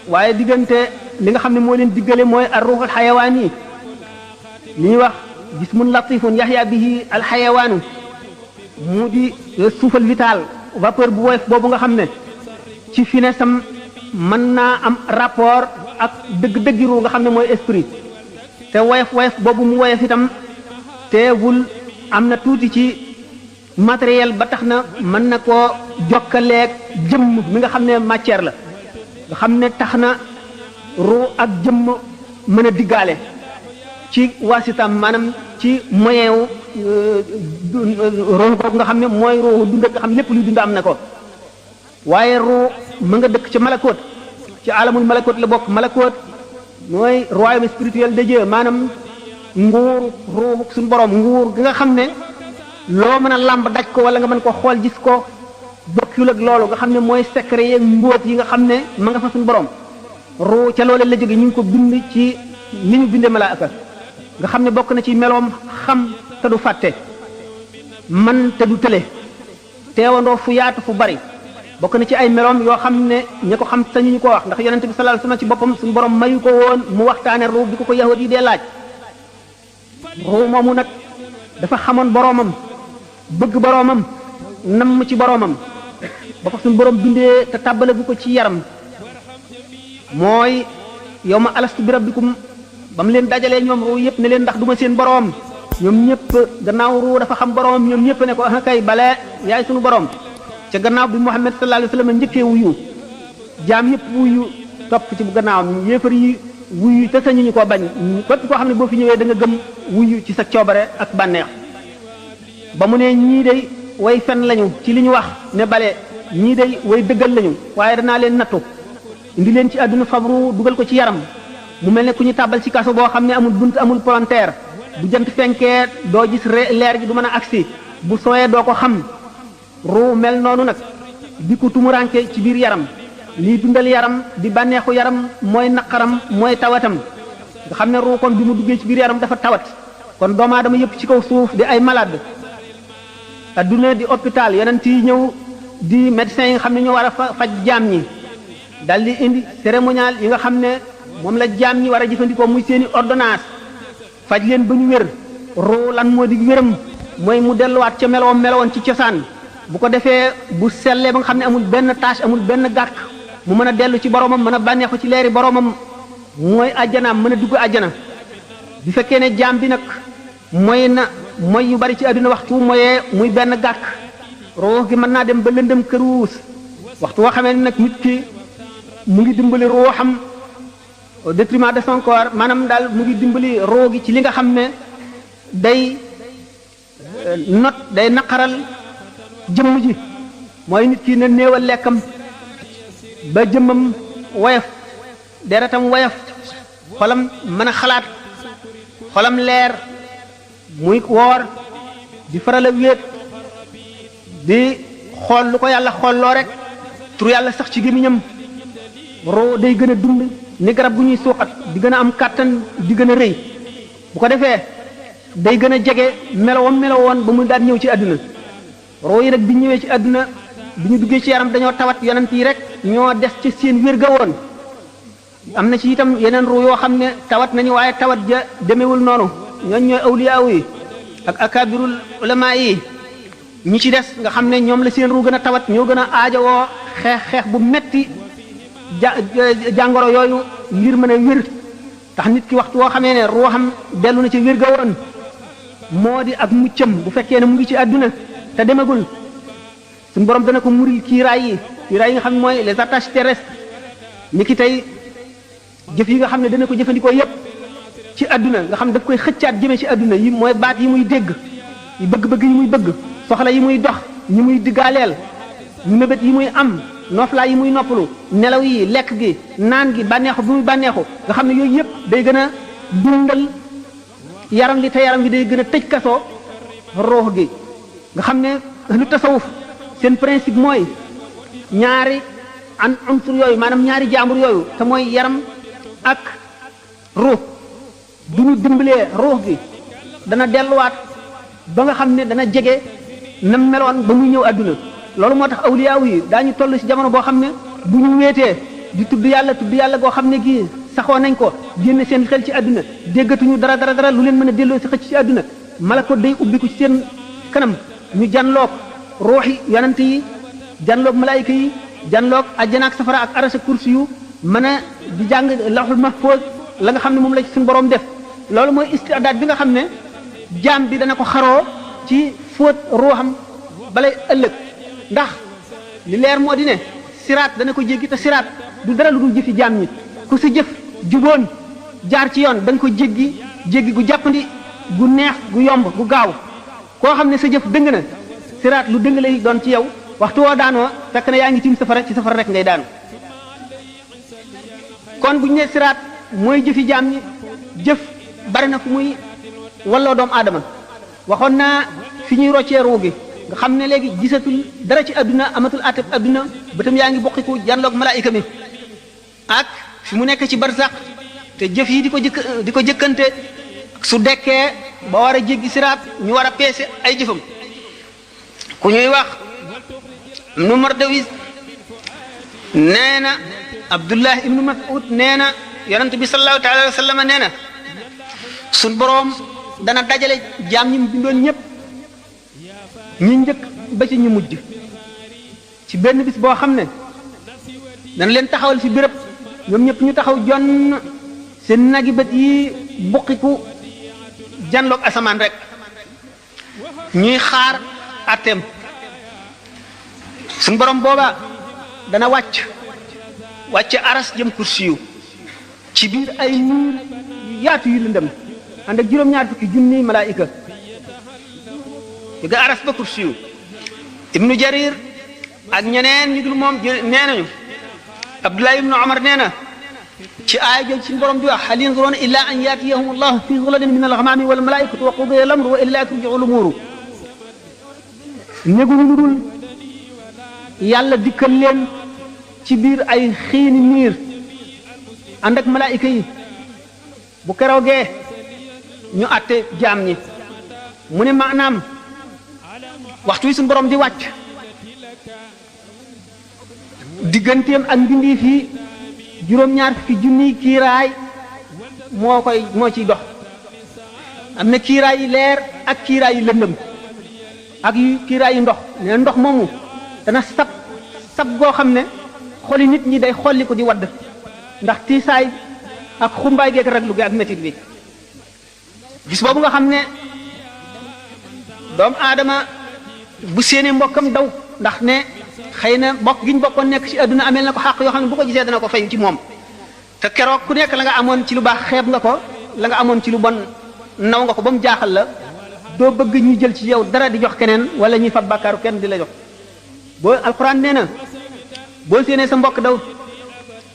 Speaker 1: waaye diggante li nga xam ne moo leen diggale mooy ar ruuxul xayawaan yi li ñuy wax jismun latifun yaxya bihi al xayawaanu mu di suufal vital vapeur bu woyof boobu nga xam ne ci finesse am mën naa am rapport ak dëgg-dëggi ru nga xam ne mooy esprit te woyof boobu mu woyof itam teewul am na tuuti ci matériel ba tax na mën na koo jokkaleeg jëmm mi nga xam ne matière la nga xam ne tax na ru ak jëmm mën a diggaale ci waasitam maanaam ci moyen wu ruux boobu nga xam ne mooy ruuxu dund nga xam lépp luy dund am na ko waaye ruux mu nga dëkk ci malakoot ci alamul malakoot la bokk malakoot mooy royaume spirituel de Dieu maanaam nguur ruuxu suñu borom nguur gi nga xam ne loo mën a làmb daj ko wala nga mën ko xool gis ko bokkul ak loolu nga xam ne mooy secret yeeg mbóot yi nga xam ne ma nga fa suñu borom ruu ca loole la jóge ñu ngi ko bind ci ni ñu bindee malaaka nga xam ne bokk na ci meloom xam te du fàtte man te du tële teewandoo fu yaatu fu bari bokk na ci ay meloom yoo xam ne ña ko xam sañuñu ko wax ndax yonente bi sallallahu alayhi wasallam ci boppam suñu borom mayu ko woon mu waxtaane ruu bi ko yahud yi dee laaj ruu moomu nag dafa xamoon boroomam bëgg boroomam namm ci boroomam ba ko suñu borom bindee te tàbbale bu ko ci yaram mooy yow ma alastu bi rabbikum ba mu leen dajalee ñoom ruu yëpp ne leen ndax du ma seen boroom ñoom ñëpp gannaaw ruu dafa xam boroomam ñoom ñëpp ne ko ah kay bale yaay suñu boroom ca gannaaw bi Muhammad sallallahu alayhi wasallam njëkkee wuyu jaam yëpp wuyu topp ci bu gannaawam yéefar yi wuyu te sañuñu koo bañ képp koo xam ne boo fi ñëwee da nga gëm wuyu ci sa coobare ak bànneex ba mu ne ñii day way fen lañu ci li ñu wax ne bale ñii day way dëggal lañu waaye danaa leen nattu indi leen ci àdduna fabru dugal ko ci yaram mu mel ne ku ñu tàbbal ci kaso boo xam ne amul bunt amul palanteer bu jant fenkee doo gis leer gi du mën a agsi bu sooyee doo ko xam ruu mel noonu nag di ko tumuranke ci biir yaram lii dundal yaram di bànneexu yaram mooy naqaram mooy tawatam nga xam ne ruu kon bi mu duggee ci biir yaram dafa tawat kon doomu aadama yëpp ci kaw suuf di ay malade adduna di hôpital yonent yi ñëw di médecins yi nga xam ne ñoo war a faj jaam ñi dal di indi cérémonial yi nga xam ne moom la jaam ñi war a jëfandikoo muy seeni ordonnance faj leen ba ñu wér ruu lan moo di wéram mooy mu delluwaat ca melowoon ci cosaan bu ko defee bu sellee ba nga xam ne amul benn tâche amul benn gàkk mu mën a dellu ci boromam mën a bànneexu ci leeri boromam mooy àjjanaam mën a dugg àjjana bu fekkee ne jaam bi nag mooy yu bari ci àdduna waxtu mooyee muy benn gàkk ruux gi mën naa dem ba lëndëm këruus waxtu woo xamee nag nit ki mu ngi dimbali ruuxam au détriment de son corps maanaam daal mu ngi dimbali ruu gi ci li nga xam ne day naqaral jëmm ji mooy nit ki ne néewal lekkam ba jëmmam woyof deretam woyof xolam mën a xalaat xolam leer muy woor di faral a wéet di xool lu ko yàlla xoolloo rek tur yàlla sax ci gémmiñam roo day gën a dund ni garab bu ñuy suuxat di gën a am kàttan di gën a rëy bu ko defee day gën a jege melowoon ba mu daan ñëw ci àdduna roo yi nag bi ñëwee ci àdduna bi ñu duggee ci yaram dañoo tawat yonent yi rek ñoo des ci seen wér ga woon am na ci itam yeneen ruu yoo xam ne tawat nañu waaye tawat ja demewul noonu ñooñ ñooy awliyaaw yi ak akabirul ulama yi ñi ci des nga xam ne ñoom la seen ru gën a tawat ñoo gën a aajowoo xeex bu metti jàngoro yooyu ngir mën a wér tax nit ki waxtu woo xamee ne ruuxam dellu na ci wér ga woon moo di ak muccam bu fekkee ne mu ngi ci àdduna te demagul suñu borom dana ko muril kiiraay yi nga xam ne mooy les attaches terrestres ni ki tey jëf yi nga xam ne dana ko jëfandikoo yépp ci àdduna nga xam ne daf koy xëccaat jëme ci àdduna yi mooy baat yi muy dégg yi bëgg-bëgg yi muy bëgg soxla yi muy dox ñi muy diggaaleel mébét yi muy am nooflaay yi muy noppalu nelaw yi lekk gi naan gi bànneexu bi muy bànneexu nga xam ne yooyu yëpp day gën a dundal yaram li te yaram bi day gën a tëj kasoo roox gi nga xam ne lu tasawuf seen principe mooy ñaari unsur yooyu maanaam ñaari jaambur yooyu te mooy yaram ak ruux du ñu dimbalee ruux gi dana delluwaat ba nga xam ne dana jege na meloon ba muy ñëw àdduna loolu moo tax awliyaaw yi daañu toll ci jamono boo xam ne bu ñu weetee di tudd yàlla goo xam ne gii saxoo nañ ko génne seen xel ci àdduna déggatuñu dara lu leen mën a delloo ci xëcc ci àdduna malako day ubbiku ci seen kanam ñu janloog ruuxi yonante yi janloog malaayika yi janloog àjjana ak safara ak arasa kursi yu mën a di jàng lawhul mahfuz la nga xam ne moom la ci suñu borom def loolu mooy istidaad bi nga xam ne jaam bi dana ko xaroo ci fóot ruuxam balay ëllëg ndax li leer moo di ne siraat dana ko jéggi te siraat du dara lu dul jëfi jaam ñi ku sa jëf juboon jaar ci yoon da nga ko jéggi gu jàppandi gu neex gu yomb gu gaaw koo xam ne sa jëf dëng na siraat lu dëng lay doon ci yow waxtu woo daanoo fekk na yaa ngi tiim safara ci safara rek ngay daanu kon bu ñu ne siraat mooy jëfi jaam ñi jëf bari na fu muy walloo doomu aadama waxoon naa fi ñuy roccee ruu gi nga xam ne léegi gisatul dara ci adduna amatul ateb adduna bëtam yaa ngi bokkiku janloog malaayika mi ak fi mu nekk ci barzaq te jëf yi di ko jëkkante su dekkee ba war a jéggi siraat ñu war a peese ay jëfam ku ñuy wax ibnu Mardawis nee na Abdullah ibnu Mas'ud nee na yonent bi sallallahu taala alayhi wa sallam nee na suñ boroom dana dajale jaam ñi mu bindoon ñëpp ñi njëkk ba ci ñu mujj ci benn bis boo xam ne dana leen taxawal fi béréb ñoom ñëpp ñu taxaw jonn seen nagi bët yi buqiku janloog asamaan rek ñuy xaar atteem suñ borom booba dana wàcce aras jëm kursiyu ci biir ay niir yu yaatu yu lëndëm ànd ak juróom-ñaar fukki junniy malaayika ga aras ba kursiyu ibnu Jarir ak ñeneen ñu dul moom nee nañu Abdullah ibnu Umar nee na ci aaya jooju suñu borom di wax hal yanzuruna illa an yatiyahum allahu fi zulalin min al-ghamami wal malaikatu wa qudiya al-amru wa illa turji'u al-umuru néguñu lu dul yàlla dikkal leen ci biir ay xiini niir ànd ak malaayika yi bu keroogee ñu àtte jaam ñi mu ne maanaam waxtu wi suñu borom di wàcc digganteem ak mbindeef yi juróom-ñaar fukki junniy kiiraay moo ciy dox am na kiiraay yi leer ak kiiraay yi lëndëm ak yu kiiraay yi ndox ne ndox moomu dana sab goo xam ne xoli nit ñi day xolli ko di wadd ndax tiisaay ak xumbaay geek raglu gi ak métit bi gis boobu nga xam ne doomu aadama bu séenee mbokkam daw ndax ne xëy na mbokk gi ñu bokkoon nekk ci àdduna ameel na ko xàq yoo xam ne bu ko gisee dana ko fayu ci moom te keroog ku nekk la nga amoon ci lu baax xeeb nga ko la nga amoon ci lu bon naw nga ko ba mu jaaxal la doo bëgg ñuy jël ci yow dara di jox keneen wala ñuy fab bàkkaaru kenn di la jox boo alxuraan nee na boo séenee sa mbokk daw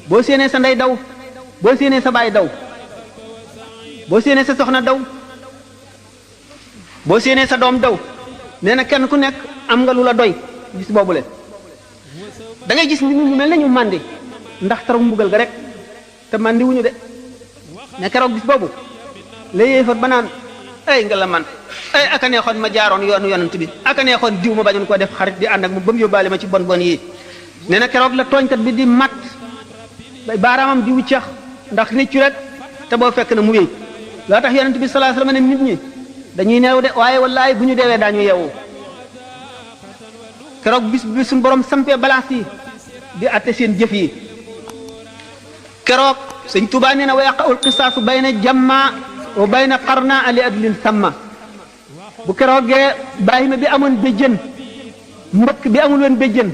Speaker 1: boo séenee sa ndey daw boo séenee sa baay daw boo séenee sa soxna daw boo séenee sa doom daw nee na kenn ku nekk am nga lu la doy gis boobule da ngay gis nit ñu mel nañu màndi ndax taru mbugal ga rek te màndi wuñu de ne keroog gis boobu la yéefar ba naan ay nga la man ay aka neexoon ma jaaroon yoonu yonent bi aka neexoon diw ma bañoon koo def xarit di ànd ak mu ba mu yóbbaale ma ci bon bon yi nee na keroog la tooñkat bi di mat baaraamam di wuccax ndax réccu rek te boo fekk na mu wéy loo tax yonent bi sallallahu alayhi wasallam ne nit ñi dañuy neew de waaye wallaay bu ñu deewee daañu yeewu keroog bis bi suñu borom sampee balance yi di atte seen jëf yi keroog sëñ Tuubaa nee na wa yaqa'ul qisaasu bayna jamma wa bayna qarna ali adlin samma bu keroogee bàyyima bi amoon béjjën mbëkk bi amul woon béjjën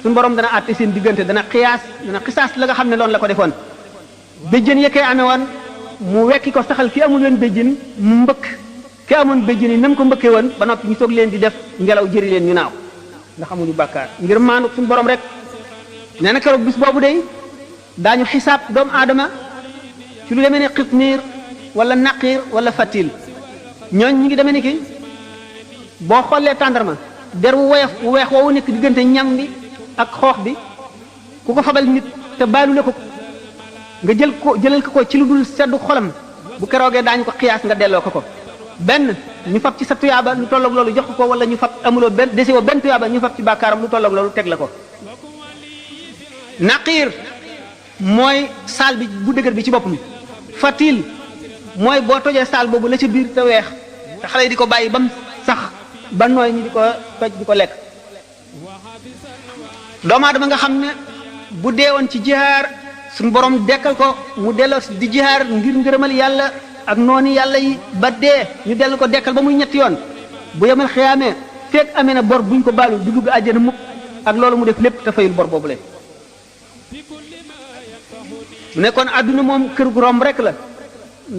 Speaker 1: suñu borom dana atte seen diggante dana xisaas la nga xam ne loolu la ko defoon béjjën yëkkee amee woon mu wekki ko saxal ki amul woon béjjën mu mbëkk ki amoon béjjën yi nam ko mbëkkee woon ba noppi ñu soog leen di def ngelaw jëri leen ñu naaw ndax amuñu bàkkaar ngir maanu suñu borom rek nee na keroog bis boobu day daañu xisaab doomu aadama ci lu demee ne xitmiir wala naqiir wala fatil ñooñ ñi ngi demee ni ki boo xoolee tàndarma der wu woyof wu weex woowu nekk diggante ñam bi ak xoox bi ku ko fabal nit te baalu le ko nga jëlal ko ci lu dul seddu xolam bu keroogee daañu ko xiyaas nga delloo ko benn ñu fab ci sa tuyaaba lu tolloog loolu jox ko wala ñu fab amuloo benn desewoo benn tuyaaba ñu fab ci bàkkaaram lu tolloog loolu teg la ko naqiir mooy saal bi bu dëgër bi ci boppam fatil mooy boo tojee saal boobu la ca biir te weex te xale yi di ko bàyyi ba mu sax ba nooy ñi di ko toj di ko lekk doomu aadama nga xam ne bu deewoon ci jihaar suñu borom dekkal ko mu delloo di jihaar ngir ngërëmal yàlla ak noonu yàlla yi ba dee ñu dellu ko dekkal ba muy ñetti yoon bu yemal xiyaamee fekk amee na bor buñ ko baalu du dugg àjjana mukk ak loolu mu def lépp te fayul bor boobu leen mu nekkoon àdduna moom kër gu romb rek la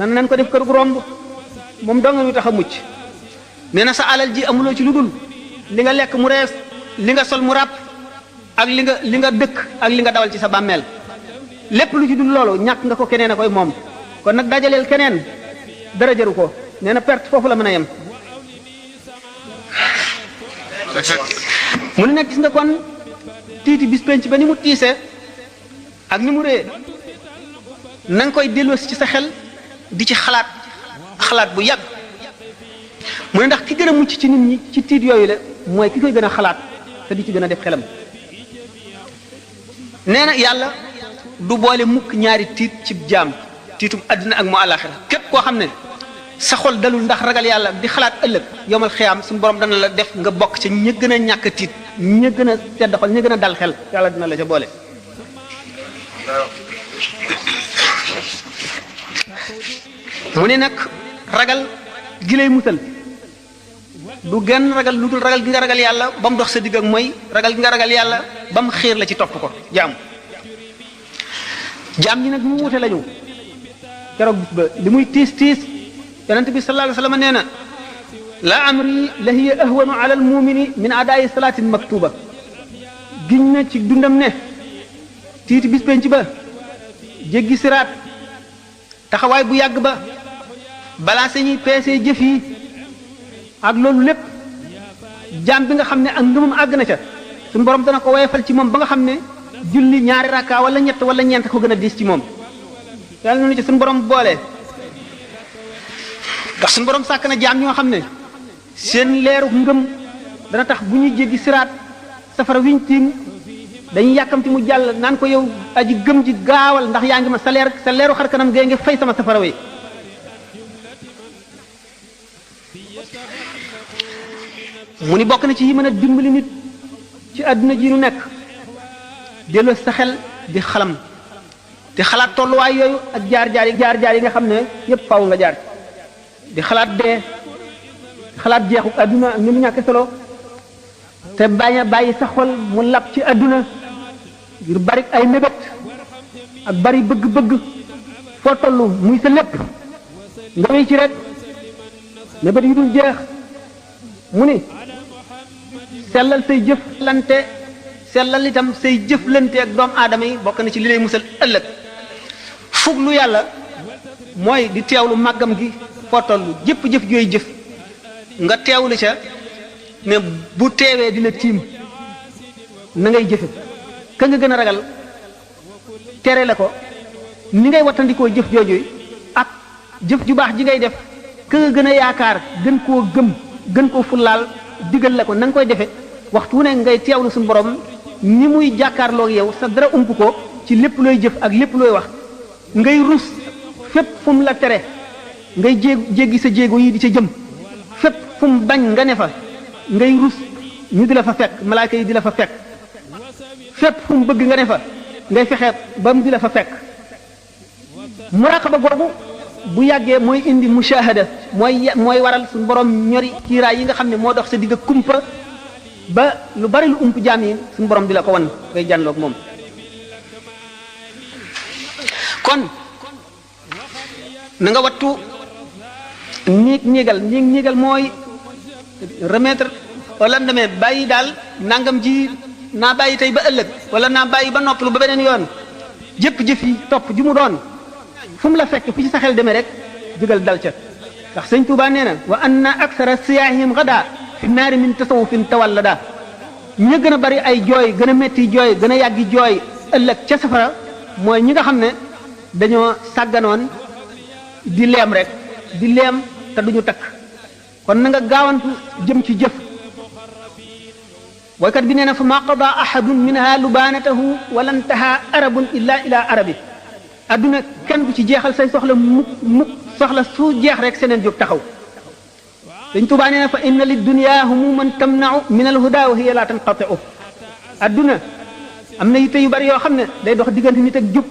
Speaker 1: nan ko def kër gu romb moom dong nga tax a mucc nee na sa alal ji amuloo ci lu dul li nga lekk mu rees li nga sol mu ràpp ak li nga dëkk ak li nga dawal ci sa bàmmeel lépp lu ci dul loolu ñàkk nga ko keneen a koy moom kon nag dajaleel keneen dara jëru ko nee na perte foofu la mën a yem mu ne nag gis nga kon tiiti bis penc ba ni mu tiisee ak ni mu rée na nga koy delloosi ci sa xel di ci xalaat bu yàgg mu ne ndax ki gën a mucc ci nit ñi ci tiit yooyu la mooy ki koy gën a xalaat te di ci gën a def xelam nee na yàlla du boole mukk ñaari tiit ci jaam tiitum àddina ak mu àllaaxira képp koo xam ne sa xol dalul ndax ragal yàlla di xalaat ëllëg yomal xiyaam suñu borom dana la def nga bokk ca ña gën a ñàkk tiit ña gën a sedd xol ña gën a dal xel yàlla dina la ca boole mu ne nag ragal gi lay musal du genn ragal lu dul ragal gi nga ragal yàlla ba mu dox sa digg ak mooy ragal gi nga ragal yàlla ba mu xiir la ci topp ko jaam ñi nag mu wute lañu keroog bis ba li muy tiis yonent bi sallallahu alayhi wasallam nee na la amri la hiya ahwanu ala al mumini min adaayi salaatin maktuba giñ na ci dundam ne tiiti bis penc ba jéggi siraat taxawaay bu yàgg ba balaa sañuy peesee jëf yi ak loolu lépp jaam bi nga xam ne ak ngëmam àgg na ca suñu borom dana ko woyefal ci moom ba nga xam ne julli ñaari rakka wala ñett wala ñeent ko gën a diis ci moom yàlla noonu ci suñu borom boole ndax suñu borom sàkk na jaam ñoo xam ne seen leeru ngëm dana tax bu ñuy jéggi siraat safara wiñ tiim dañuy yàkkamti mu jàll naan ko yow aji gëm ji gaawal ndax yaa ngi ma sa leeru xar kanam gee ngi fay sama safara wi mu ni bokk na ci yi mën a dimbali nit ci àdduna ji nu nekk delloo sa xel di xalam di xalaat tolluwaay yooyu ak jaar-jaar yi nga xam ne yépp faaw nga jaar di xalaat dee di xalaat jeexu àdduna ak ni mu ñàkk solo te bañ a bàyyi sa xol mu lab ci àdduna ngir bari ay mébét ak bari bëgg-bëgg foo tollu muy sa lépp nga wéy ci rek mébét yu dul jeex mu ni sellal say jëflante sellal itam say jëflante ak doomu aadama yi bokk na ci li lay musal ëllëg fuglu yàlla mooy di teewlu màggam gi foo toll jëf jooy jëf nga teewlu ca ne bu teewee dina tiim na ngay jëfe ka nga gën a ragal tere la ko ni ngay wattandikoo jëf jooju ak jëf ju baax ji ngay def ka nga gën a yaakaar gën koo gëm gën koo fullaal digal la ko na nga koy defe waxtu wu ne ngay teewlu suñu borom ni muy jàkkaarloog yow sa dara ump ko ci lépp looy jëf ak lépp looy wax ngay rus fépp fu mu la tere ngay jéggi sa jéego yi di ca jëm fépp fu mu bañ nga ne fa ngay rus ñu di la fa fekk malaaka yi di la fa fekk fépp fu mu bëgg nga ne fa ngay fexe ba mu di la fa fekk muraqaba googu bu yàggee mooy indi mushahada mooy waral suñu borom ñori kiiraay yi nga xam ne moo dox sa digg kumpa ba lu bari lu ump jaam yi suñu borom di la ko wan ngay jànloog moom kon na nga wattu niigal mooy remettre au lendemain bàyyi daal nangam ji naa bàyyi tey ba ëllëg wala naa bàyyi ba noppalu ba beneen yoon jëf yi topp ju mu doon fu mu la fekk fu ci sa xel demee rek jógal dal ca ndax sëñ Tuubaa nee na wa anna aksara siyaahim gada fi naari min tasawufin tawallada ña gën a bari ay jooy gën a metti jooy gën a yàggi jooy ëllëg ca safara mooy ñi nga xam ne dañoo sàgganoon di leem rek di leem te duñu takk kon na nga gaawantu jëm ci jëf waykat bi nee na fa ma qada ahadun minha lubanatahu wala ntaha arabun illa ila arabi adduna kenn du ci jeexal say soxla mukk soxla su jeex rek seneen jóg taxaw dañ Tuubaa nee na fa inna lid dunya humuman tamna'u min al huda wa hiya la tanqati'u adduna am na yitte yu bari yoo xam ne day dox diggante nit ak jub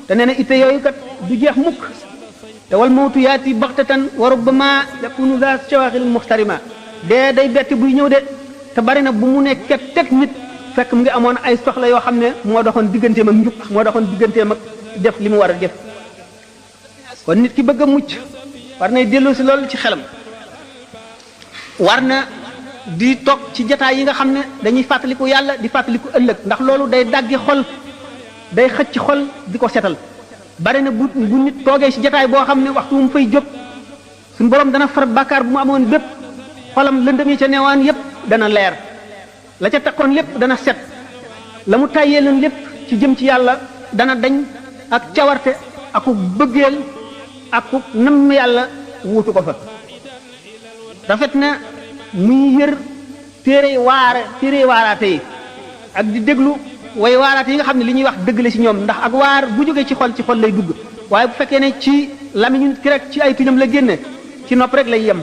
Speaker 1: te nee na itte yooyu kat du jeex mukk te wal mawtu yaati baxtatan wa rubbama yakunu za shawaghil muxtarima dee day betti buy ñëw de te bari na bu mu nekkee teg nit fekk mu ngi amoon ay soxla yoo xam ne moo doxoon digganteem ak njub moo doxoon digganteem ak def li mu war a def kon nit ki bëgg a mucc war nay dellu si loolu ci xelam war na di toog ci jataay yi nga xam ne dañuy fàttaliku yàlla di fàttaliku ëllëg ndax loolu day daggi xol day xëcc xol di ko setal bari na bu nit toogee ci jataay boo xam ne waxtu mu fay jóg suñu borom dana far bàkkaar bu mu amoon bépp xolam lëndëm yi ca newaan yépp dana leer la ca takkoon lépp dana set la mu tàyyee leen lépp ci jëm ci yàlla dana dañ ak cawarte aku bëggeel aku namm yàlla wuutu ko fa rafet na muy yër téere waaraate yi ak di déglu way waaraate yi nga xam ne li ñuy wax dëgg la ci ñoom ndax ak waar bu jógee ci xol lay dugg waaye bu fekkee ne ci lamiñu ki rek ci ay tuñam la génne ci nopp rek lay yem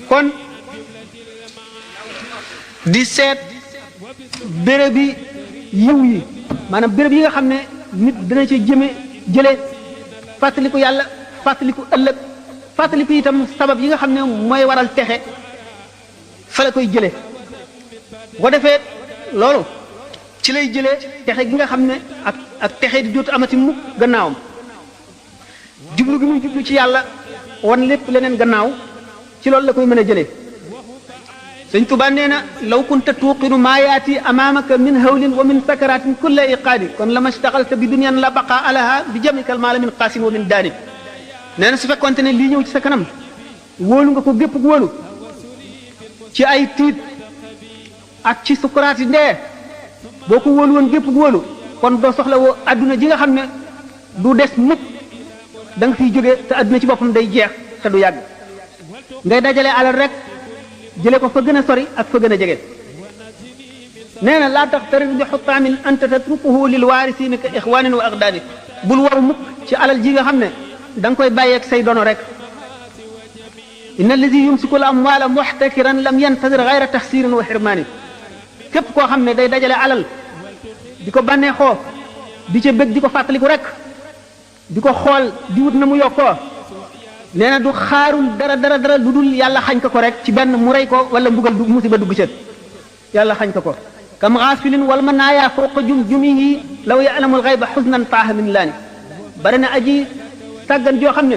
Speaker 1: kon di seet béréb bi yiw yi maanaam béréb yi nga xam ne nit dana ci jële fàttaliku yàlla fàttaliku ëllëg fàttaliku itam sabab yi nga xam ne mooy waral texe fa la koy jële bu ko defee loolu ci lay jëlee texe gi nga xam ne ak texe di dootu amati mukk gannaawam jublu gi muy jublu ci yàlla wan lépp leneen gannaaw ci loolu la koy mën a jëlee sëñ Tuubaa nee na law kunta tuuqinu maa yaati amaamaka min hawlin wa min sakaratin kulla iqaadi kon la mastaxalta bi dunyan la baqa alaha bi jamikal maala min qaasin wa min daani nee na su fekkonte ne lii ñëw ci sa kanam wóolu nga ko gépp wóolu ci ay tiit ak ci sukuraat yi ndee boo ko wóolu woon gépp wóolu kon doo soxla woo adduna ji nga xam ne du des mukk da nga fiy jóge te adduna ci boppam day jeex te du yàgg ngay dajale alal rek jële ko fa gën a sori ak fa gën a jege nee na laa tax tarid bi xutaamin anta tatrukuhu lil waarisiina ka ixwaanin wa aqdaani bul waru mukk ci alal ji nga xam ne da nga koy bàyyeeg say dono rek inna allazi yumsiku al amwaala muxtakiran lam yantadir gayra taxsirin wa xirmaani képp koo xam ne day dajale alal di ko bànneexoo di ca bëgg di ko fàttaliku rek di ko xool di wut na mu yokkoo nee na du xaarul dara lu dul yàlla xañ ko rek ci benn mu rey ko wala mbugal du musiba dugg ca yàlla xañ ko kam xaafilin wal manaaya fawqa jumihi law ya'lamul xayba xusnan taaha min laani bari na aji sàggan joo xam ne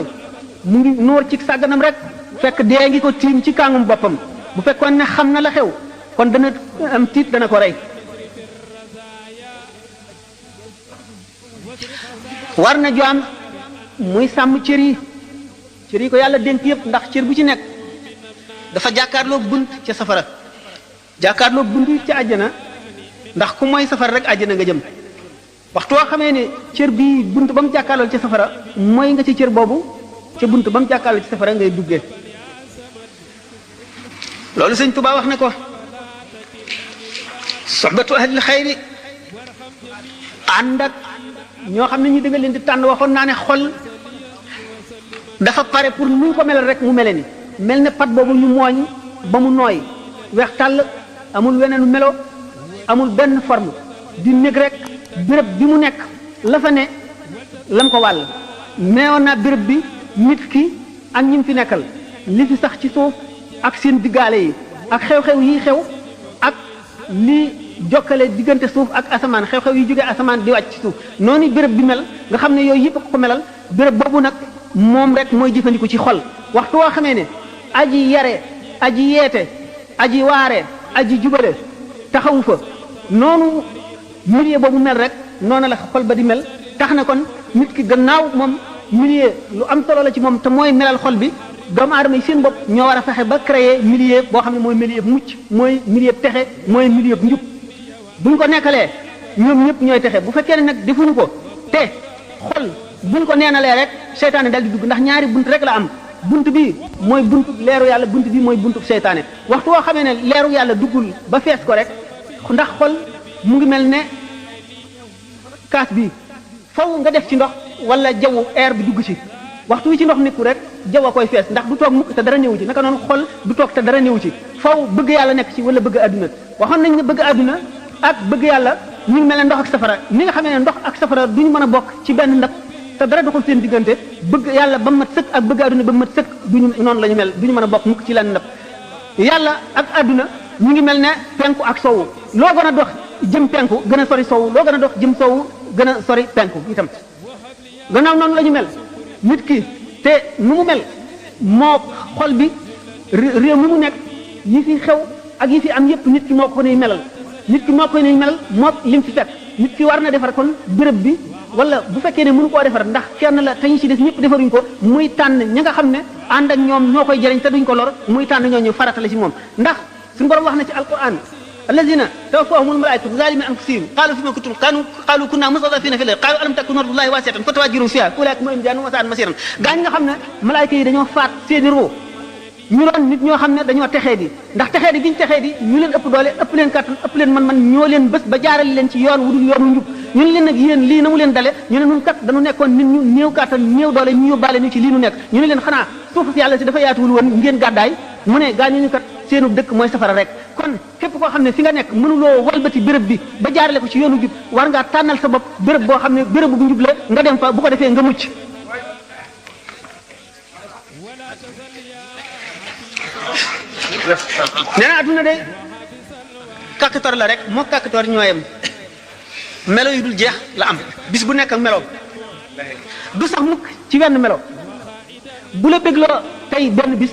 Speaker 1: mu ngi noor ci sàgganam rek fekk dee ngi ko tiim ci kàngum boppam bu fekkoon ne xam na la xew kon dana am tiit dana ko rey war na jaam muy sàmm cër yi ko yàlla dénk yëpp ndax cër bu ci nekk dafa jàkkaarloo bunt ca safara jàkkaarloo bunt ca àjjana ndax ku mooy safara rek àjjana nga jëm waxtu woo xamee ne cër bii bunt ba mu jàkkaarloo ca safara mooy nga ci cër boobu ca bunt ba mu jàkkaarloo ci safara ngay duggee loolu sëñ Tuubaa wax na ko soxbatu ahlil xayri ànd ak ñoo xam ne ñi da nga leen di tànn waxoon naa ne xol
Speaker 2: dafa pare pour nu ñu ko melal rek mu mele ni mel ne pat boobu ñu mooñ ba mu nooy weex tàll amul weneenu melo amul benn forme di nekk rek béréb bi mu nekk la fa ne lam ko wàll neewoon naa béréb bi nit ki ak ñi mu fi nekkal li fi sax ci suuf ak seen diggaale yi ak xew-xew yi xew ak li jokkale diggante suuf ak asamaan xew-xew yi jógee asamaan di wàcc ci suuf noonu béréb bi mel nga xam ne yooyu yëpp ko melal béréb boobu nag moom rek mooy jëfandiku ci xol waxtu woo xamee ne aji yare aji yeete aji waare aji jubale taxawu fa noonu milieu boobu mel rek noonu la xol ba di mel tax na kon nit ki gannaaw moom milieu lu am solo la ci moom te mooy melal xol bi doomu aadama yi seen bopp ñoo war a fexe ba créer milieu boo xam ne mooy milieu mucc mooy milieu texe mooy milieu njub buñ ko nekkalee ñoom ñëpp ñooy texe bu fekkee ne nag defuñu ko te xol buñ ko neenalee rek seytaane dal di dugg ndax ñaari bunt rek la am bunt bi mooy buntu leeru yàlla bunt bi mooy buntu seytaane waxtu woo xamee ne leeru yàlla duggul ba fees ko rek ndax xol mu ngi mel ne kaas bi faw nga def ci ndox wala jaww air bi dugg ci waxtu wi ci ndox nekku rek jaww a koy fees ndax du toog mukk te dara néewu ci naka noonu xol du toog te dara néewu ci faw bëgg yàlla nekk ci wala bëgg adduna waxoon nañ ne bëgg adduna ak bëgg yàlla ñu ngi mel ne ndox ak safara ni nga xamee ne ndox ak safara duñu mën a bokk ci benn ndab te dara doxul seen diggante bëgg yàlla ba mat sëkk ak bëgg adduna ba mat sëkk duñu noonu la ñu mel duñu mën a bokk mukk ci lenn ndab yàlla ak adduna ñu ngi mel ne penku ak sowu loo gën a dox jëm penku gën a sori sowu loo gën a dox jëm sowu gën a sori penku itam gannaaw noonu la ñu mel nit ki te nu mu mel moo xol bi réew mi mu nekk yi fi xew ak yi fi am yépp nit ki moo ko nuy melal nit ki moo ko nuy melal moo lim fi fekk nit ki war na defar kon béréb bi wala bu fekkee ne mënu koo defar ndax kenn la te ñu ci des ñëpp defaruñ ko muy tànn ñi nga xam ne ànd ak ñoom ñoo koy jëriñ te duñ ko lor muy tànn ñooñu farata la ci moom ndax suñu borom wax na ci alquran الذين توفاهم الملائكة ظالمين أنفسهم قالوا فيما كنتم قالوا كنا مستضعفين في الأرض قالوا ألم تكن أرض الله واسعة فتهاجروا فيها أولئك هم جاءوا وساءت مصيرا gaañ nga xam ne malaayka yi dañoo faat seeni roo ñu doon nit ñoo xam ne dañoo texee di ndax texee di giñ texee di ñu leen ëpp doole ëpp leen kàttan ëpp leen man ñoo leen bés ba jaarale leen ci yoon wudul yoonu njub ñu ne leen nag yéen lii na mu leen dale ñu ne nun kat dañu nekkoon nit ñu néew kàttan néew doole ñu yóbbaale ñu ci lii nu nekk ñu ne leen xanaa suuf si yàlla si dafa yaatuwul woon ngeen gàddaay mu ne gaañu ñu kat seenu dëkk mooy safara rek kon képp koo xam ne fi nga nekk mënuloo walbati béréb bi ba jaarale ko ci yoonu jub war ngaa tànnal sa bopp béréb boo xam ne béréb bu njub la nga dem fa bu ko defee nga mucc nee na adduna de kàkkator la rek moo kàkkator ñooyam melo yu dul jeex la am bis bu nekk ak meloom du sax mukk ci wenn melo bu la bégloo tey benn bis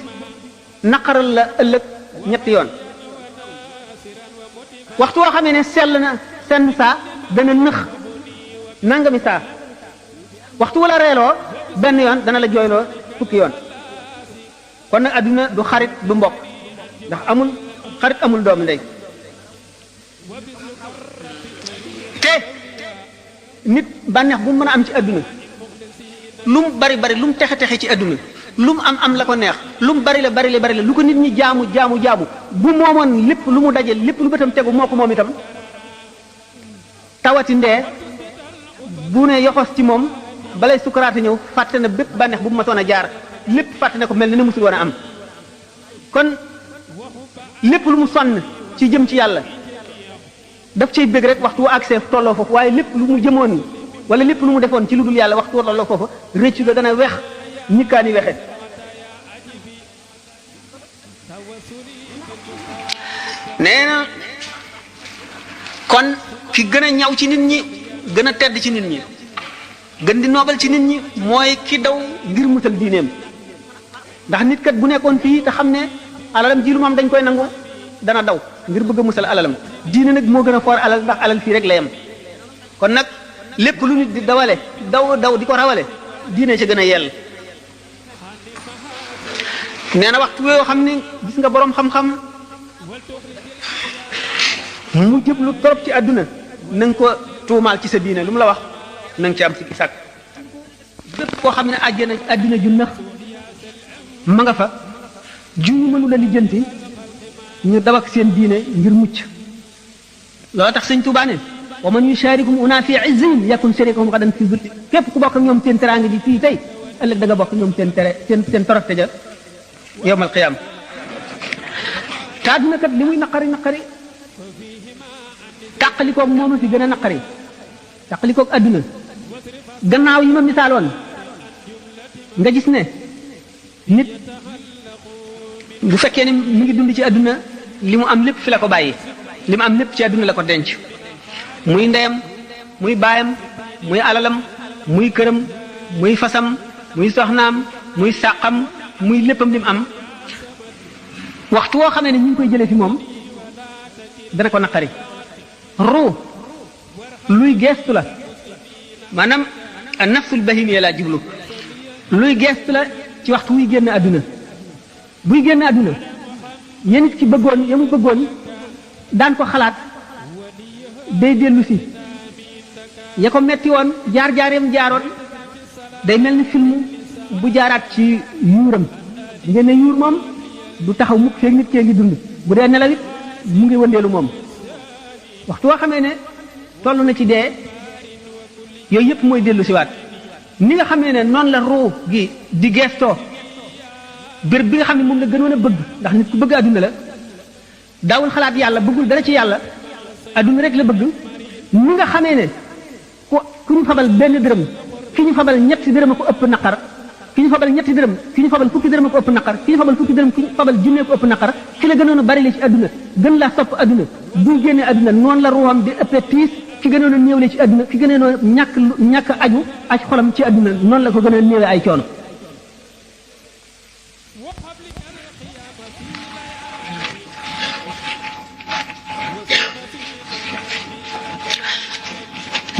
Speaker 2: naqaral la ëllëg ñetti yoon waxtu woo xamee ne sell na senn saa dana nëx nangami saa waxtu wala reeloo benn yoon dana la jooyloo fukki yoon kon nag adduna du xarit du mbokk ndax amul xarit amul doomu ndey te nit bànneex bu mu mën a am ci adduna lu mu bari bari lu mu texe texe ci adduna lu mu am la ko neex lu mu bari la lu ko nit ñi jaamu bu moomoon lépp lu mu daje lépp lu bëtam tegu moo ko moom itam tawati ndee bu ne yoxos ci moom balay sukaraate ñëw fàtte na bépp bànneex bu mu masoon a jaar lépp fàtte na ko mel ne musul woon a am kon lépp lu mu sonn ci jëm ci yàlla daf cay bëgg rek waxtu wu accès tolloo foofu waaye lépp lu mu jëmoon wala lépp lu mu defoon ci lu dul yàlla waxtu wu tolloo foofu rëccu la dana wex ñikkaani wexe nee na kon ki gën a ñaw ci nit ñi gën a tedd ci nit ñi gën di noobal ci nit ñi mooy ki daw ngir musal diineem ndax nit kat bu nekkoon fii te xam ne alalam ji lu moom dañ koy nangu dana daw ngir bëgg a musal alalam diine nag moo gën a foor alal ndax alal fii rek la yem kon nag lépp lu nit di dawale daw di ko rawale diine ci gën a yell nee na waxtu yoo xam ne gis nga boroom xam-xam mu jëblu trop ci àdduna na nga ko tuumaal ci sa diine lu mu la wax na nga ci am sikki sàkk bépp koo xam ne àddina ju nax ma nga fa ju ñu mënu la lijjanti ñu daw ak seen diine ngir mucc loolu tax sëñ Tuubaa ne wa man yusharikum una fi izzihim yakun sharikuhum gadan fi zulli képp ku bokk ak ñoom seen teraanga ji fii tey ëllëg da nga bokk ñoom seen tere seen toroxte ja yowmal qiyaam. te àdduna kat li muy naqari naqari tàqalikoog moom a fi gën a naqari tàqalikoog àdduna gannaaw yi ma misaaloon nga gis ne nit bu fekkee ne mi ngi dund ci àdduna li mu am lépp fi la ko bàyyi li mu am lépp ci àdduna la ko denc muy ndeyam muy baayam muy alalam muy këram muy fasam muy soxnaam muy sàqam muy léppam li mu am waxtu woo xamee ne ñu ngi koy jëlee fi moom dana ko naqari ruu luy geestu la maanaam nafsul bahimiya laa jublu luy geestu la ci waxtu wuy génn àdduna buy génn àdduna yéen nit ki bëggoon ya mu bëggoon daan ko xalaat day dellu si ya ko metti woon jaar-jaareem jaaroon day mel ni film bu jaaraat ci yuuram di ngeen ne yuur moom du taxaw mukk feeg nit kee ngi dund bu dee nelaw it mu ngi wëndeelu moom waxtu woo xamee ne toll na ci dee yooyu yëpp mooy dellu siwaat ni nga xamee ne noonu la ruu gi di geestoo béréb bi nga xam ne moom la gënoon a bëgg ndax nit ku bëgg àdduna la daawul xalaat yàlla bëggul dara ci yàlla àdduna rek la bëgg ni nga xamee ne ku ñu fabal benn dërëm ki ñu fabal ñetti dërëm a ko ëpp naqar ki ñu fabal ñetti dërëm ki ñu fabal fukki dërëm a ko ëpp naqar ki ñu fabal fukki dërëm ki ñu fabal junne ko ëpp naqar ki la gënoon a bari la ci àdduna gën laa sopp àdduna buy génnee àdduna noonu la ruuxam di ëppee tiis ki gënoon a néewle ci àdduna ki gënoon a ñàkk aju aj xolam ci àdduna noonu la ko gën a néewe ay coono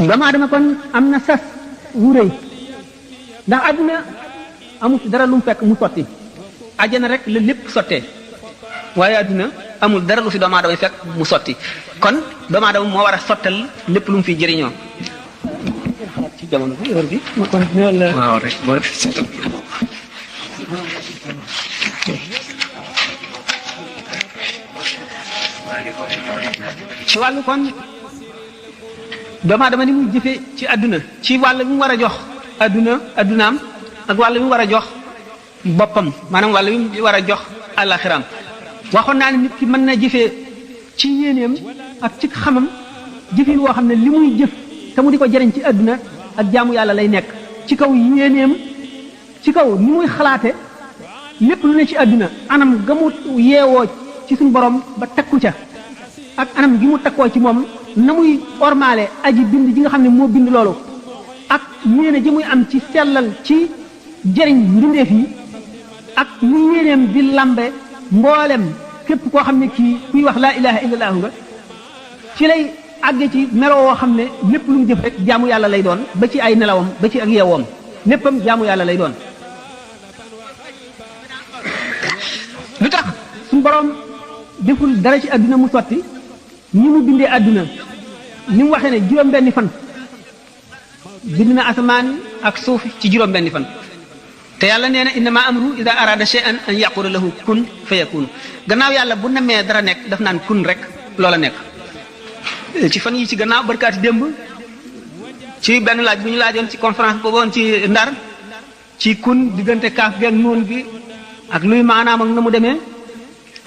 Speaker 2: doomu aadama kon am na sas wu rëy ndax àdduna amul ci dara lu mu fekk mu sotti àjjana rek la lépp sottee waaye àdduna amul dara lu fi doomu aadama fekk mu sotti kon doomu aadama moo war a sottal lépp lu mu fi jëriñoo. ci jamono bi heure bi ma kon waaw rek boo ci wàllu kon doomu aadama ni muy jëfe ci àdduna ci wàll bi mu war a jox àddunaam ak wàll bi mu war a jox boppam maanaam wàll bi mu war a jox àllaxiraam waxoon naa ne nit ki mën na jëfee ci yéeneem ak ci xamam jëfin woo xam ne li muy jëf te mu di ko jëriñ ci àdduna ak jaamu yàlla lay nekk ci kaw yéeneem ci kaw ni muy xalaate lépp lu ne ci àdduna anam ga mu yeewoo ci suñu borom ba takku ca ak anam gi mu takkoo ci moom na muy ormaale aji bind ji nga xam ne moo bind loolu ak yéene ji muy am ci sellal ci jëriñ mbindeef yi ak ni yéeneem di lambe mboolem képp koo xam ne kii kuy wax laa ilaha illallah nga ci lay àgge ci melo woo xam ne lépp lu mu jëf rek jaamu yàlla lay doon ba ci ay nelawam ba ci ak yeewoom léppam jaamu yàlla lay doon lu tax suñu borom deful dara ci àdduna mu sotti ni mu bindee àdduna ni mu waxee ne juróom-benni fan bind na asamaan ak suuf ci juróom-benni fan te yàlla nee na innama amru ida arada shay'an an yaqula lahu kun fayakun gannaaw yàlla bu namee dara nekk daf naan kun rek loola nekk ci fan yi ci gannaaw barkaati démb ci benn laaj bu ñu laajoon ci conférence booboon ci Ndar ci kun diggante kaaf geeg nuun gi ak luy maanaam ak na mu demee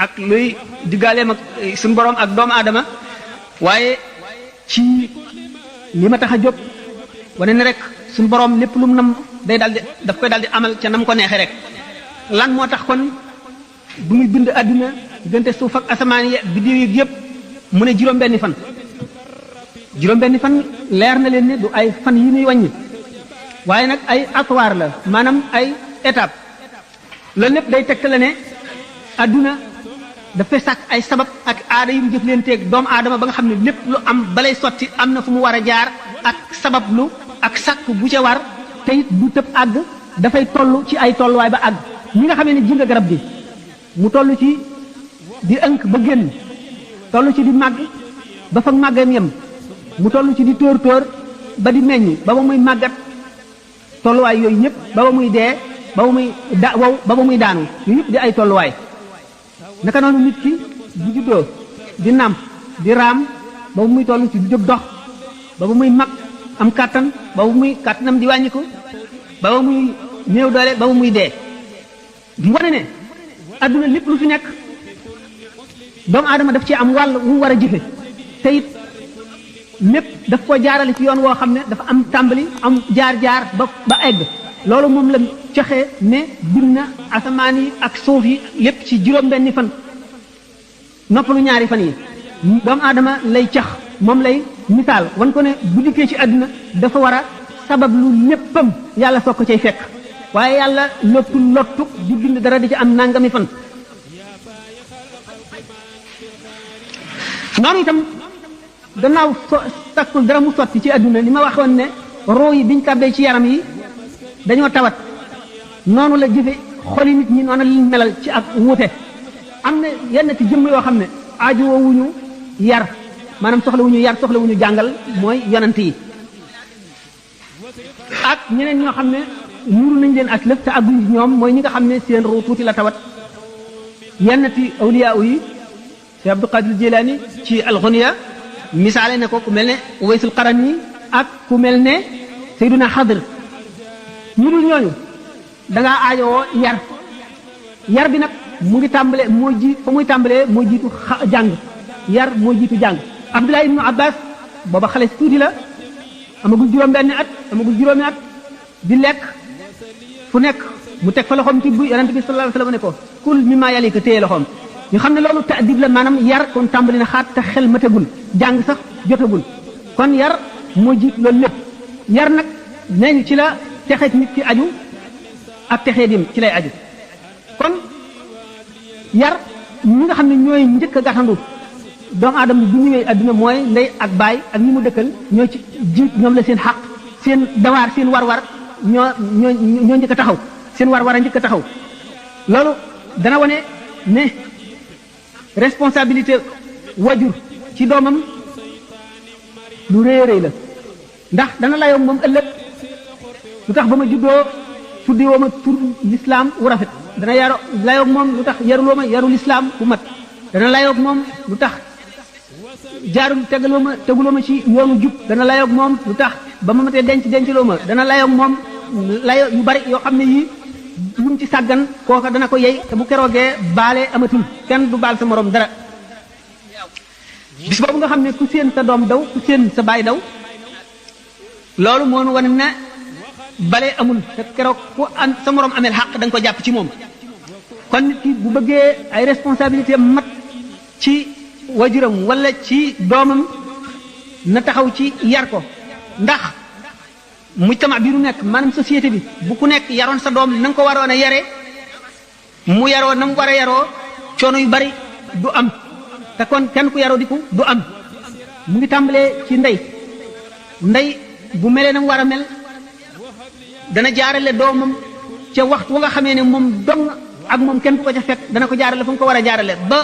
Speaker 2: ak luy diggaaleem ak suñu borom ak doomu aadama waaye ci li ma tax a jóg wane ne rek suñu borom lépp lu mu nam day daldi daf koy daldi amal ca nam ko neexee rek lan moo tax kon bu muy bind àdduna diggante suuf ak asamaan yi biddiw yi yëpp mu ne juróom-benni fan juróom-benni fan leer na leen ne du ay fan yi ñuy wàññi waaye nag ay atwaar la maanaam ay étape loolu lépp day tegtale ne àdduna dafay sàkk ay sabab ak aada yu mu jëflanteeg doomu aadama ba nga xam ne lépp lu am balay sotti am na fu mu war a jaar ak sabab lu ak sàkk bu ca war te it du tëb àgg dafay toll ci ay tolluwaay ba àgg ñi nga xamee ne ji nga garab gi mu toll ci di ënk ba génn toll ci di màgg ba fa màggam yem mu toll ci di tóor ba di meññ ba ba muy màggat tolluwaay yooyu yëpp ba ba muy dee ba ba muy ba ba muy daanu yooyu yëpp di ay tolluwaay naka noonu nit ki bu juddoo di nàmp di raam ba ba muy toll ci di jóg dox ba ba muy mag am kàttan ba ba muy kàttanam di wàññiku ba ba muy néew doole ba muy dee mu wane ne adduna lépp lu fi nekk doomu aadama daf ci am wàll wu mu war a jëfe te it lépp daf ko jaarale ci yoon woo xam ne dafa am tàmbali am jaar-jaar ba egg loolu moom la joxe ne bind na asamaan yi ak suuf yi lépp ci juróom-benni fan noppalu ñaari fan yi doomu aadama lay cax moom lay misaal wan ko ne bu dikkee ci àdduna dafa war a sabab lu léppam yàlla soog ko cay fekk waaye yàlla lottu di bind dara di ci am nangami fan noonu itam gannaaw takkul dara mu sotti ci àdduna li ma waxoon ne roo yi biñ tàbbee ci yaram yi dañoo tawat noonu la jëfe xoli nit ñi noonu liñ melal ci ak wuute am na yenn ci jëmm yoo xam ne aajowuñu yar maanaam soxlawuñu yar soxlawuñu jàngal mooy yonent yi ak ñeneen ñoo xam ne nuru nañ leen ak lëf te agguñ ñoom mooy ñi nga xam ne seen ruu tuuti la tawat yenn ci awliya yi Cheikh Abdul Qadir Jilani ci al-Ghunya misaale ne ko ku mel ne Uwaysul Qarani ak ku mel ne Sayyiduna Xadir ñu dul ñooñu da ngaa aajowoo yar bi nag mu ngi tàmbalee fa muy tàmbalee moo jiitu jàng yar moo jiitu jàng Abdullah ibnu Abbas booba xale si tuuti la amagul juróom-benni at amagul juróomi at di lekk fu nekk mu teg fa loxoom tibb yonent bi sallallahu alayhi wasallam ne ko kul mimma yalika téye loxoom ñu xam ne loolu ta'dib la maanaam yar kon tàmbali na xaat te xel matagul jàng sax jotagul kon yar moo jiitu loolu lépp yar nag nee ñu ci la texeet nit ki aju ak texee dim ci lay aju kon yar ñi nga xam ne ñooy njëkk a gàttandu doomu aadama bi ñëwee adduna mooy ndey ak baay ak ñi mu dëkkal ñoo ci jiit ñoom la seen xaq seen dawaar seen war-war ñoo njëkk a taxaw seen war-war a njëkk a taxaw loolu dana wane ne responsabilité wajur ci doomam lu rëy a rëy la ndax dana layoo moom ëllëg lu tax ba ma juddoo tuddewoo ma tur lislaam wu rafet dana layoog moom lu tax yaruloo ma yaru lislaam bu mat dana layoog moom lu tax teguloo ma ci yoonu jub dana layoog moom lu tax ba ma matee dencloo ma dana layoog moom layo yu bari yoo xam ne yii lu mu ci sàggan kooka dana ko yey te bu keroogee baale amatul kenn du baal sa morom dara bis boobu nga xam ne ku seen sa doom daw ku seen sa baay daw loolu moonu wane ne bale amul te keroog ku am sa morom ameel xaq da nga ko jàpp ci moom kon nit ki bu bëggee ay responsabilité mat ci wajuram wala ci doomam na taxaw ci yar ko ndax mujtama bi nu nekk maanaam société bi bu ku nekk yaroon sa doom na nga ko waroon a yare mu yaroo na mu war a yaroo coono yu bari du am te kon kenn ku yaroo diku du am mu ngi tàmbalee ci ndey bu melee na mu war a mel dana jaarale doomam ca waxtu wa nga xamee ne moom dong ak moom kenn ku ko ca fekk dana ko jaarale fu mu ko war a jaarale ba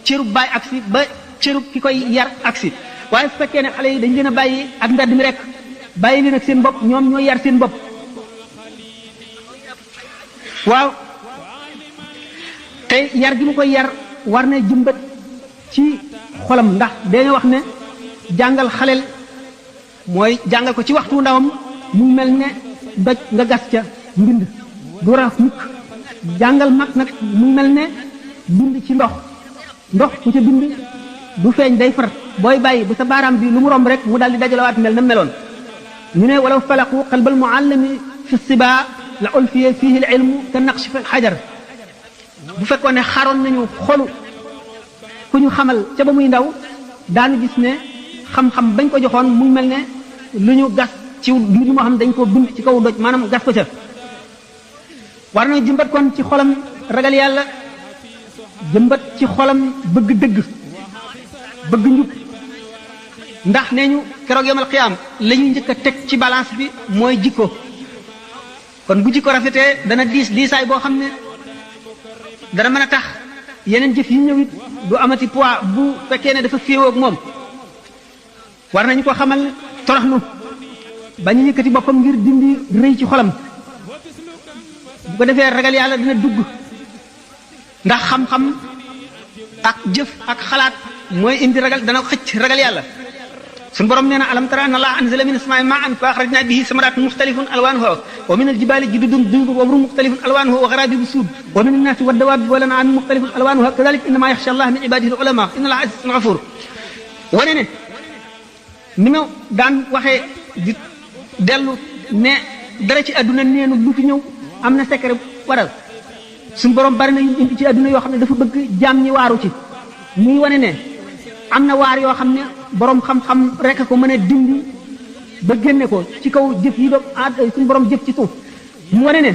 Speaker 2: cërub baay agsi ba cërub ki koy yar agsi waaye su fekkee ne xale yi dañ leen a bàyyi ak mbedd mi rek bàyyi leen ak seen bopp ñoom ñooy yar seen bopp waaw te yar gi mu koy yar war na jëmbat ci xolam ndax dañoo wax ne jàngal xaleel mooy jàngal ko ci waxtu ndawam mu mel ne doj nga gas ca mbind du raaf mukk jàngal mag nag mu mel ne bind ci ndox ku ca bind du feeñ day far booy bàyyi bu sa baaraam bi lu mu romb rek mu daal di dajalawaat mel na meloon ñu ne walaw falaqu qalbal muallimi fi siba la ulfiya fihi al ilmu ka naqsh fi xajar bu fekkoon ne xaroon nañu xolu ku ñu xamal ca ba muy ndaw daanu gis ne xam-xam bañ ko joxoon muy mel ne lu ñu gas ci mbir moo xam dañ ko bind ci kaw doj maanaam gas ko ca war na jëmbat kon ci xolam ragal yàlla jëmbat ci xolam bëgg dëgg bëgg njub ndax nee ñu keroog yomal xiyaam la ñuy njëkk a teg ci balance bi mooy jikko kon bu jikko rafetee dana diisaay boo xam ne dana mën a tax yeneen jëf yi ñëwit du amati poids bu fekkee ne dafa féewoo ak moom war nañu ko xamal toroxlu bañ a yëkkati boppam ngir dindi rëy ci xolam bu ko defee ragal yàlla dina dugg ndax xam-xam ak jëf ak xalaat mooy indi ragal dana xëcc ragal yàlla
Speaker 1: suñu borom nee na alam tara anna allaha anzala min as-samaa'i maa'an fa akhrajna bihi samaratin mukhtalifun alwanuha wa min al-jibali jududun bidun wa humrun mukhtalifun alwanuha wa gharabibu sud wa min an-nasi wad-dawabi wal an'ami mukhtalifun alwanuha kadhalika innama yakhsha allaha min ibadihi al-ulama inna allaha azizun ghafur wane ne ni ma daan waxee di dellu ne dara ci àdduna neenu lu fi ñëw am na secret waral suñu borom bari na yu indi ci àdduna yoo xam ne dafa bëgg jaam ñi waaru ci muy wane ne am na waar yoo xam ne borom xam-xam rek ko mën a dindi ba génne ko ci kaw jëf yi doom suñu borom jëf ci suuf mu wane ne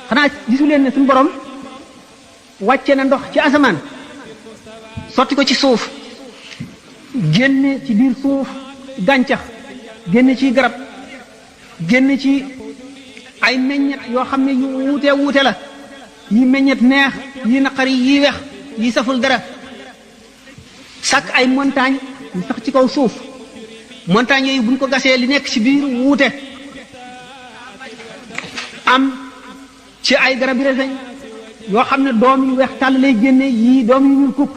Speaker 1: xanaa gisu leen ne suñu borom wàcce na ndox ci asamaan sotti ko ci suuf génne ci biir suuf gàncax génne ci garab génne ci ay meññet yoo xam ne yu wuute la yi meññet neex yi naqari yi wex yi saful dara sàkk ay montagne yu sax ci kaw suuf montagne yooyu buñ ko gasee li nekk ci biir wuute am ci ay garab yi reseñ yoo xam ne doom yu weex tàll lay génne yii doom yu ñuul kukk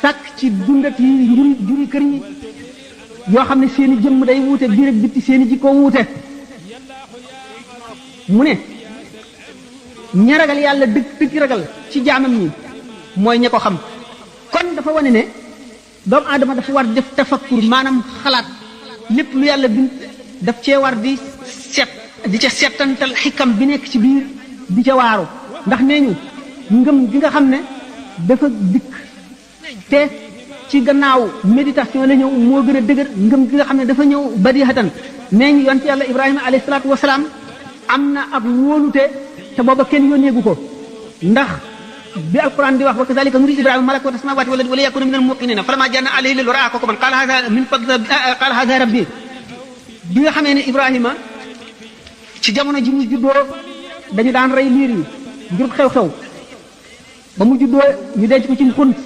Speaker 1: sàkk ci dundat yi juri kër yi yoo xam ne seeni jëmm day wuute biir ak bitti seeni jikko wuute mu ne ña ragal yàlla dëgg ragal ci jaamam ñi mooy ña ko xam kon dafa wane ne doomu aadama dafa war def tafakkur maanaam xalaat lépp lu yàlla bind daf cee war di ca settantal xikam bi nekk ci biir di ca waaru ndax nee ñu ngëm gi nga xam ne dafa dikk te ci gannaaw méditation la ñëw moo gën a dëgër ngëm gi nga xam ne dafa ñëw badihatan nee ñu yonent yàlla Ibrahima alayhi salaatu wasalaam am na ak wóolute te booba kenn yónneegu ko ndax bi alquran di wax wa kazalika nuri Ibrahima malakuta samawati wal ardi wa li yakuna minal muqinina falamma janna alayhi lil ra'a ko man qala hadha rabbi bi nga xamee ne Ibrahima ci jamono ji mu juddoo dañu daan rey liir yi ngir xew-xew ba mu juddoo ñu denc ko ci xunt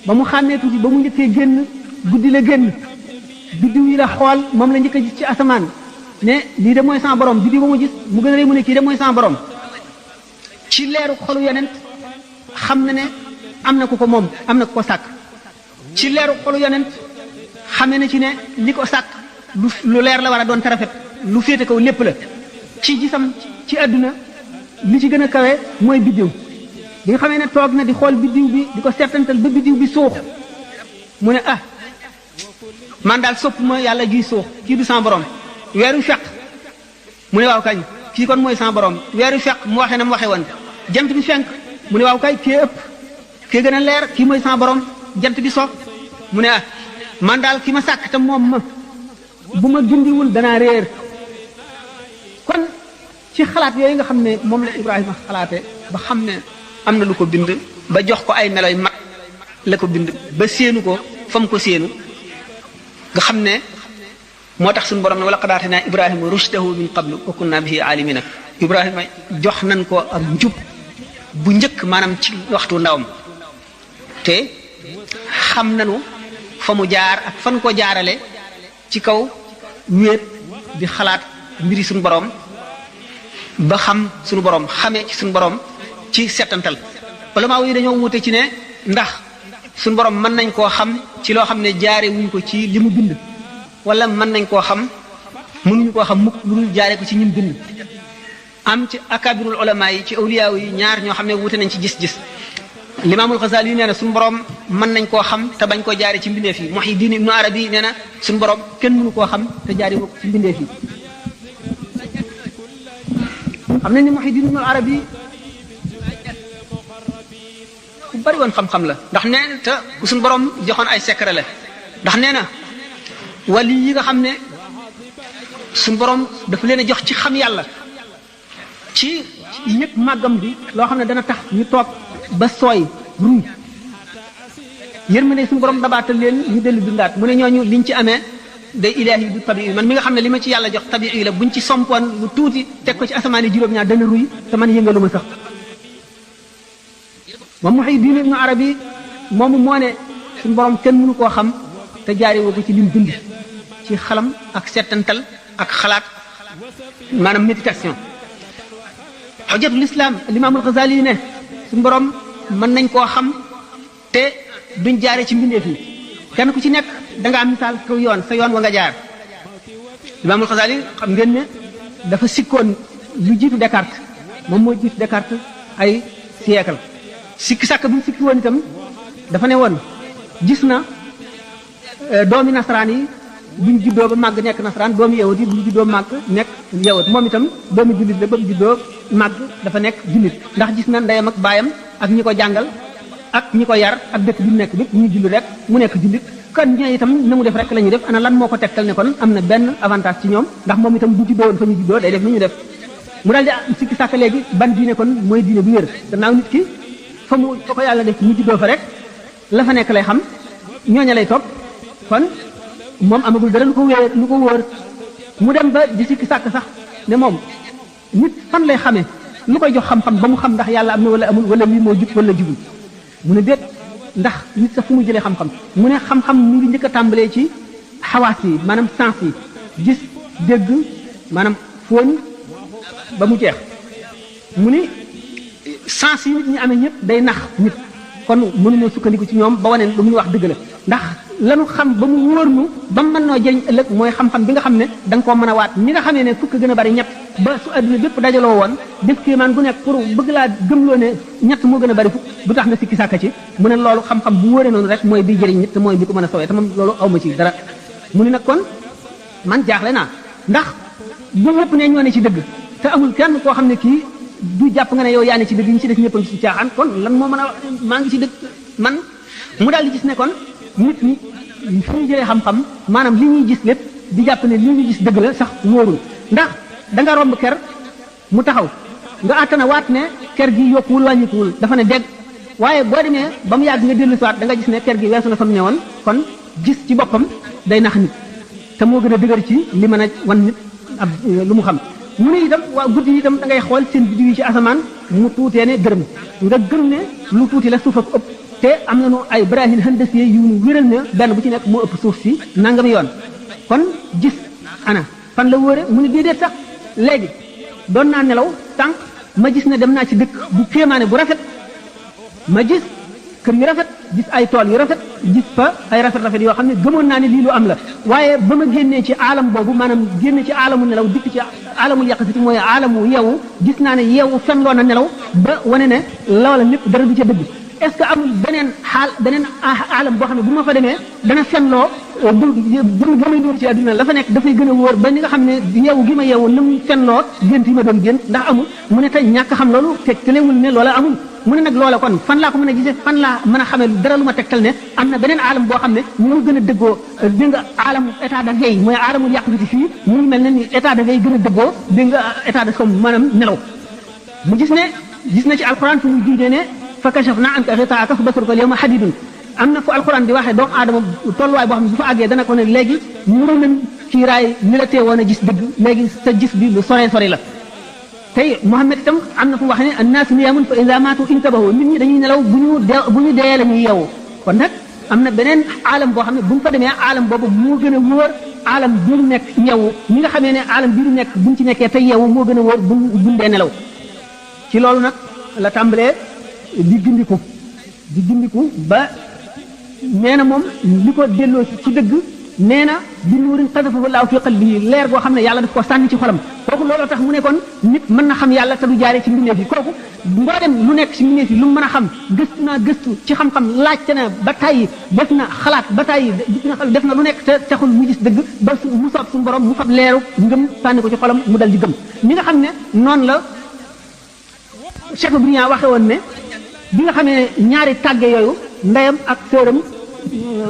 Speaker 1: ba mu xàmmee tuuti ba mu njëkkee génn guddi la génn biddiw yi la xool moom la njëkk a gis ci asamaan ne lii de mooy sama borom biddiw ba mu gis mu gën a rëy mu ne kii de mooy sama borom ci leeru xolu yonent xam na ne am na ku ko moom am na ku ko sàkk ci leeru xolu yonent xamee na ci ne li ko sàkk lu leer la war a doon te rafet lu féete kaw lépp la ci gisam ci àdduna li ci gën a kawe mooy biddiw bi nga xamee ne toog na di xool biddiw bi di ko settantal ba biddiw bi suux mu ne ah man daal sopp ma yàlla juy suux kii du sama borom weeru fekk mu ne waaw kañ kii kon mooy sama borom weeru fekk mu waxee na mu waxee woon jant bi fenk mu ne waaw kay kii ëpp kii gën a leer kii mooy sama borom jant bi so mu ne ah man daal ki ma sàkk te moom ma bu ma gindiwul danaa réer kon ci xalaat yooyu nga xam ne moom la Ibrahima xalaate ba xam ne am na lu ko bind ba jox ko ay meloy mat la ko bind ba séenu ko fa mu ko séenu nga xam ne moo tax suñu borom ne wala qad aatinaa Ibrahima rushdahu min qablu wa kunna bihi aalimina Ibrahima jox nañ ko ak njub bu njëkk maanaam ci waxtu ndawam te xam nañu fa mu jaar ak fan ko jaarale ci kaw wéet di xalaat mbiri suñu borom ba xam suñu borom xamee ci suñu borom ci settantal ulama yi dañoo wute ci ne ndax suñu borom mën nañ koo xam ci loo xam ne jaare wuñ ko ci li mu bind wala mën nañ koo xam mënuñu koo xam mukk lu dul jaare ko ci ñim bind am ci akabirul ulama yi ci awliya yi ñaar ñoo xam ne wute nañ ci gis-gis limaamul Ghazali nee na suñu borom mën nañ koo xam te bañ koo jaare ci mbindeef yi Muhyiddin Ibnu Arabi nee na suñu borom kenn mënu koo xam te jaare ko ci mbindeef yi xam nañ ne Muhyiddin Ibnu Arabi ku bari woon xam-xam la ndax nee na te suñu borom joxoon ay secret la ndax nee na wali yi nga xam ne suñu borom dafa leen a jox ci xam yàlla ci yëg màggam bi loo xam ne dana tax ñu toog ba sooy ruy yërmande suñu borom dabaatal leen ñu dellu dundaat mu ne ñooñu liñ ci amee day ilaahi du tabii man mi nga xam ne li ma ci yàlla jox tabii la buñ ci sompoon lu tuuti teg ko ci asamaan yi juróom-ñaar dana ruy te man yëngalu ma sax moom Muhyiddin Ibnu Arabi moomu moo ne suñu borom kenn mënu koo xam te jaari woo ko ci lim bind ci xalam ak settantal ak xalaat maanaam méditation xujjatul islam limaamul Ghazali ne suñu borom mën nañ koo xam te duñ jaare ci mbindeef yi
Speaker 2: kenn ku ci nekk da nga am misaal kaw yoon sa yoon wa nga jaar Imaamul Xasaali xam ngeen ne dafa sikkoon lu jiitu Descartes moom moo jiitu Descartes ay siècle sikki sàkk bi mu sikki woon itam dafa ne woon gis na doomi nasaraan yi buñ juddoo ba màgg nekk nasaraan doomi yawut yi buñ juddoo màgg nekk yawut moom itam doomi jullit la ba mu juddoo màgg dafa nekk jullit ndax gis na ndeyam ak baayam ak ñi ko jàngal ak ñi ko yar ak dëkk bi mu nekk bépp ñu julli rek mu nekk jullit kon ñooy itam na mu def rek la ñuy def ana lan moo ko tegtal ne kon am na benn avantage ci ñoom ndax moom itam bu juddoo woon fa ñu juddoo day def ni ñu def mu daal di sikki sàkk léegi ban diine kon mooy diine bu wér gannaaw nit ki fa ko yàlla def mu juddoo fa rek la fa nekk lay xam ñooña lay topp kon moom amagul dara lu ko wóor mu dem ba di sikki sàkk sax ne moom nit fan lay xamee lu koy jox xam-xam ba mu xam ndax yàlla am na wala amul wala lii moo jub wala jubul mu ne déet ndax nit sax fu mu jëlee xam-xam mu ne xam-xam mu ngi njëkk a tàmbalee ci xawaas yi maanaam sens yi gis dégg maanaam fóon ba mu jeex mu ni sens yi nit ñi amee ñëpp day nax nit kon mënuñoo sukkandiku ci ñoom ba wane lu mu ñu wax dëgg la ndax lanu xam ba mu wóor nu ba mu mën noo jëriñ ëllëg mooy xam-xam bi nga xam ne da nga koo mën a waat ni nga xamee ne fukk gën a bari ñett ba su adduna bépp dajaloo woon def kéemaan gu nekk pour bëgg laa gëmloo ne ñett moo gën a bari fukk du tax nga sikki sàkka ci mu ne loolu xam-xam bu wóoree noonu rek mooy bi jëriñ nit te mooy bi ko mën a sowee te moom loolu awma ci dara mu ne nag kon man jaaxle naa ndax bu ñëpp ne ñoo ne ci dëgg te amul kenn koo xam ne kii du jàpp nga ne yow yaa ne ci dëgg ñi ci def ñëpp a ngi ci caaxaan kon lan moo mën a maa ngi ci dëgg man mu daal di gis ne kon nit ñi fi ñu jëlee xam-xam maanaam li ñuy gis lépp di jàpp ne li ñuy gis dëgg la sax wóorul ndax da nga romb ker mu taxaw nga àttana waat ne ker gi yokkuwul wàññikuwul dafa ne dégg waaye boo demee ba mu yàgg nga dellu si waat da nga gis ne ker gi weesu na fa mu ne woon kon gis ci boppam day nax nit te moo gën a dëgër ci li mën a wan nit ab lu mu xam mu ne itam waa guddi yi itam da ngay xool seen biddiw yi ci asamaan mu tuutee ne gërëm nga gëm ne lu tuuti la suuf ak ëpp te am nañu ay brahim handasiye yu ñu wéral ne benn bu ci nekk moo ëpp suuf si nangami yoon kon gis ana fan la wóore mu ne déedéet sax léegi doon naa nelaw tànk ma gis ne dem naa ci dëkk bu kéemaane bu rafet ma gis kër yu rafet gis ay tool yu rafet gis fa ay rafet-rafet yoo xam ne gëmoon naa ne lii lu am la waaye ba ma génnee ci aalam boobu maanaam génne ci aalamu nelaw dikk ci aalamul yaqasiti mooy aalamu yeewu gis naa ne yeewu fen loo na nelaw ba wane ne loola lépp dara du ca dëgg est-ce que amul beneen aalam boo xam ne bu ma fa demee dana fenloo jëm gamay dóor ci àdduna la fa nekk dafay gën a wóor ba ni nga xam ne yeewu gi ma yeewu la mu fenloo gént yi ma doon gént ndax amul mu ne tey ñàkk xam loolu tegtalewul ne loola amul mu ne nag loola kon fan laa ko mën a gisee fan laa mën a xamee dara lu ma tegtal ne am na beneen aalam boo xam ne moo gën a dëggoo dégg nga aalam état de veille mooy aalamul yàqu fii mu ngi mel ne ni état de veille gën a dëggoo dégg nga état de somme maanaam nelaw mu gis na ci alxuraan fu mu jiitee ne fa kashafna anka ghitaa'aka fa basaruka al-yawma hadiidun am na fu alxuraan di waxee doomu aadama tolluwaay boo xam ne bu fa àggee dana ko ne léegi muru nañ ci raay ni la teewoon a gis dëgg léegi sa gis bi lu sore sori la tey Muhammad itam am na fu wax ne annaasu niyaamun fa idaa maatu intabahu nit ñi dañuy nelaw bu ñu dee la ñuy yeewu kon nag am na beneen aalam boo xam ne bu ñu fa demee aalam boobu moo gën a wóor aalam bi ñu nekk yeewu ñi nga xamee ne aalam bi ñu nekk buñ ci nekkee tey yeewu moo gën a wóor buñ dee nelaw ci loolu nag la tàmbalee di gindiku ba nee na moom li ko delloo ci dëgg nee na bi nuurin qazafahu llaahu fi qalbihi leer goo xam ne yàlla daf ko sànni ci xolam kooku looloo tax mu ne kon nit mën na xam yàlla te du jaaree ci mbindeef yi kooku mboolem lu nekk ci mbindeef yi lu mu mën a xam gëstu ci xam-xam laajte na ba tàyyi def na xalaat ba tàyyi def na lu nekk te taxul mu gis dëgg ba mu soob suñu borom mu fab leeru ngëm sànni ko ci xolam mu dal di gëm ñi nga xam ne noonu la Cheikh Briand waxe woon ne bi nga xamee ñaari tàgge yooyu ndeyam ak sëram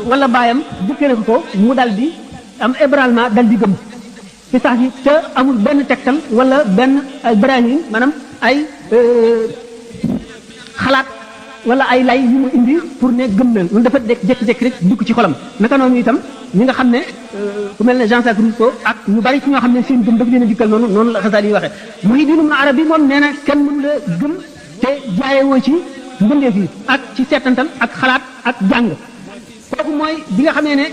Speaker 2: wala baayam bukkee na ko mu dal di am ébranlement dal di gëm ci sax yi te amul benn tegtal wala benn ay brahim maanaam ay xalaat wala ay lay yu mu indi pour ne gëm na loolu dafa jékki-jékki rek dugg ci xolam naka noonu itam ñi nga xam ne ku mel ne Jean-Jacques Rousseau ak ñu bari ci ñoo xam ne seen gëm daf leen a dikkal noonu la Xasaali yi waxee Muhyiddin Ibn Arabi moom nee na kenn mënu la gëm te jaayewoo ci mbindeef yi ak ci seetantal ak xalaat ak jàng kooku mooy bi nga xamee ne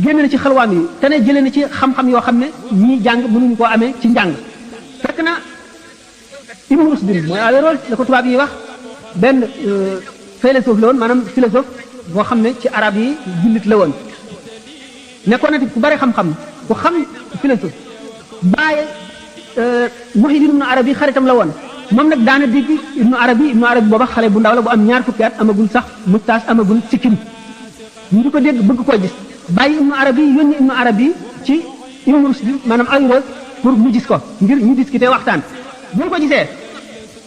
Speaker 2: génn na ci xalwaam yi te ne jëlee na ci xam-xam yoo xam ne ñii jàng mënuñu koo amee ci njàng fekk na Ibn Rushdin mooy Averroès la ko tubaab yi wax benn philosophe la woon maanaam philosophe boo xam ne ci arab yi jullit la woon nekkoon na ku bari xam-xam ku xam philosophe bàyyi Muhyiddin Ibnu Arabi xaritam la woon moom nag daana dégg Ibnu Arabi booba xale bu ndaw la bu am ñaar fukki at amagul sax mustaas amagul sikkim ñu di ko dégg bëgg koo gis bàyyi Ibnu Arabi yónni Ibnu Arabi ci Ibnu Rushd maanaam ayros pour mu gis ko ngir ñu discuter waxtaan bu ñu ko gisee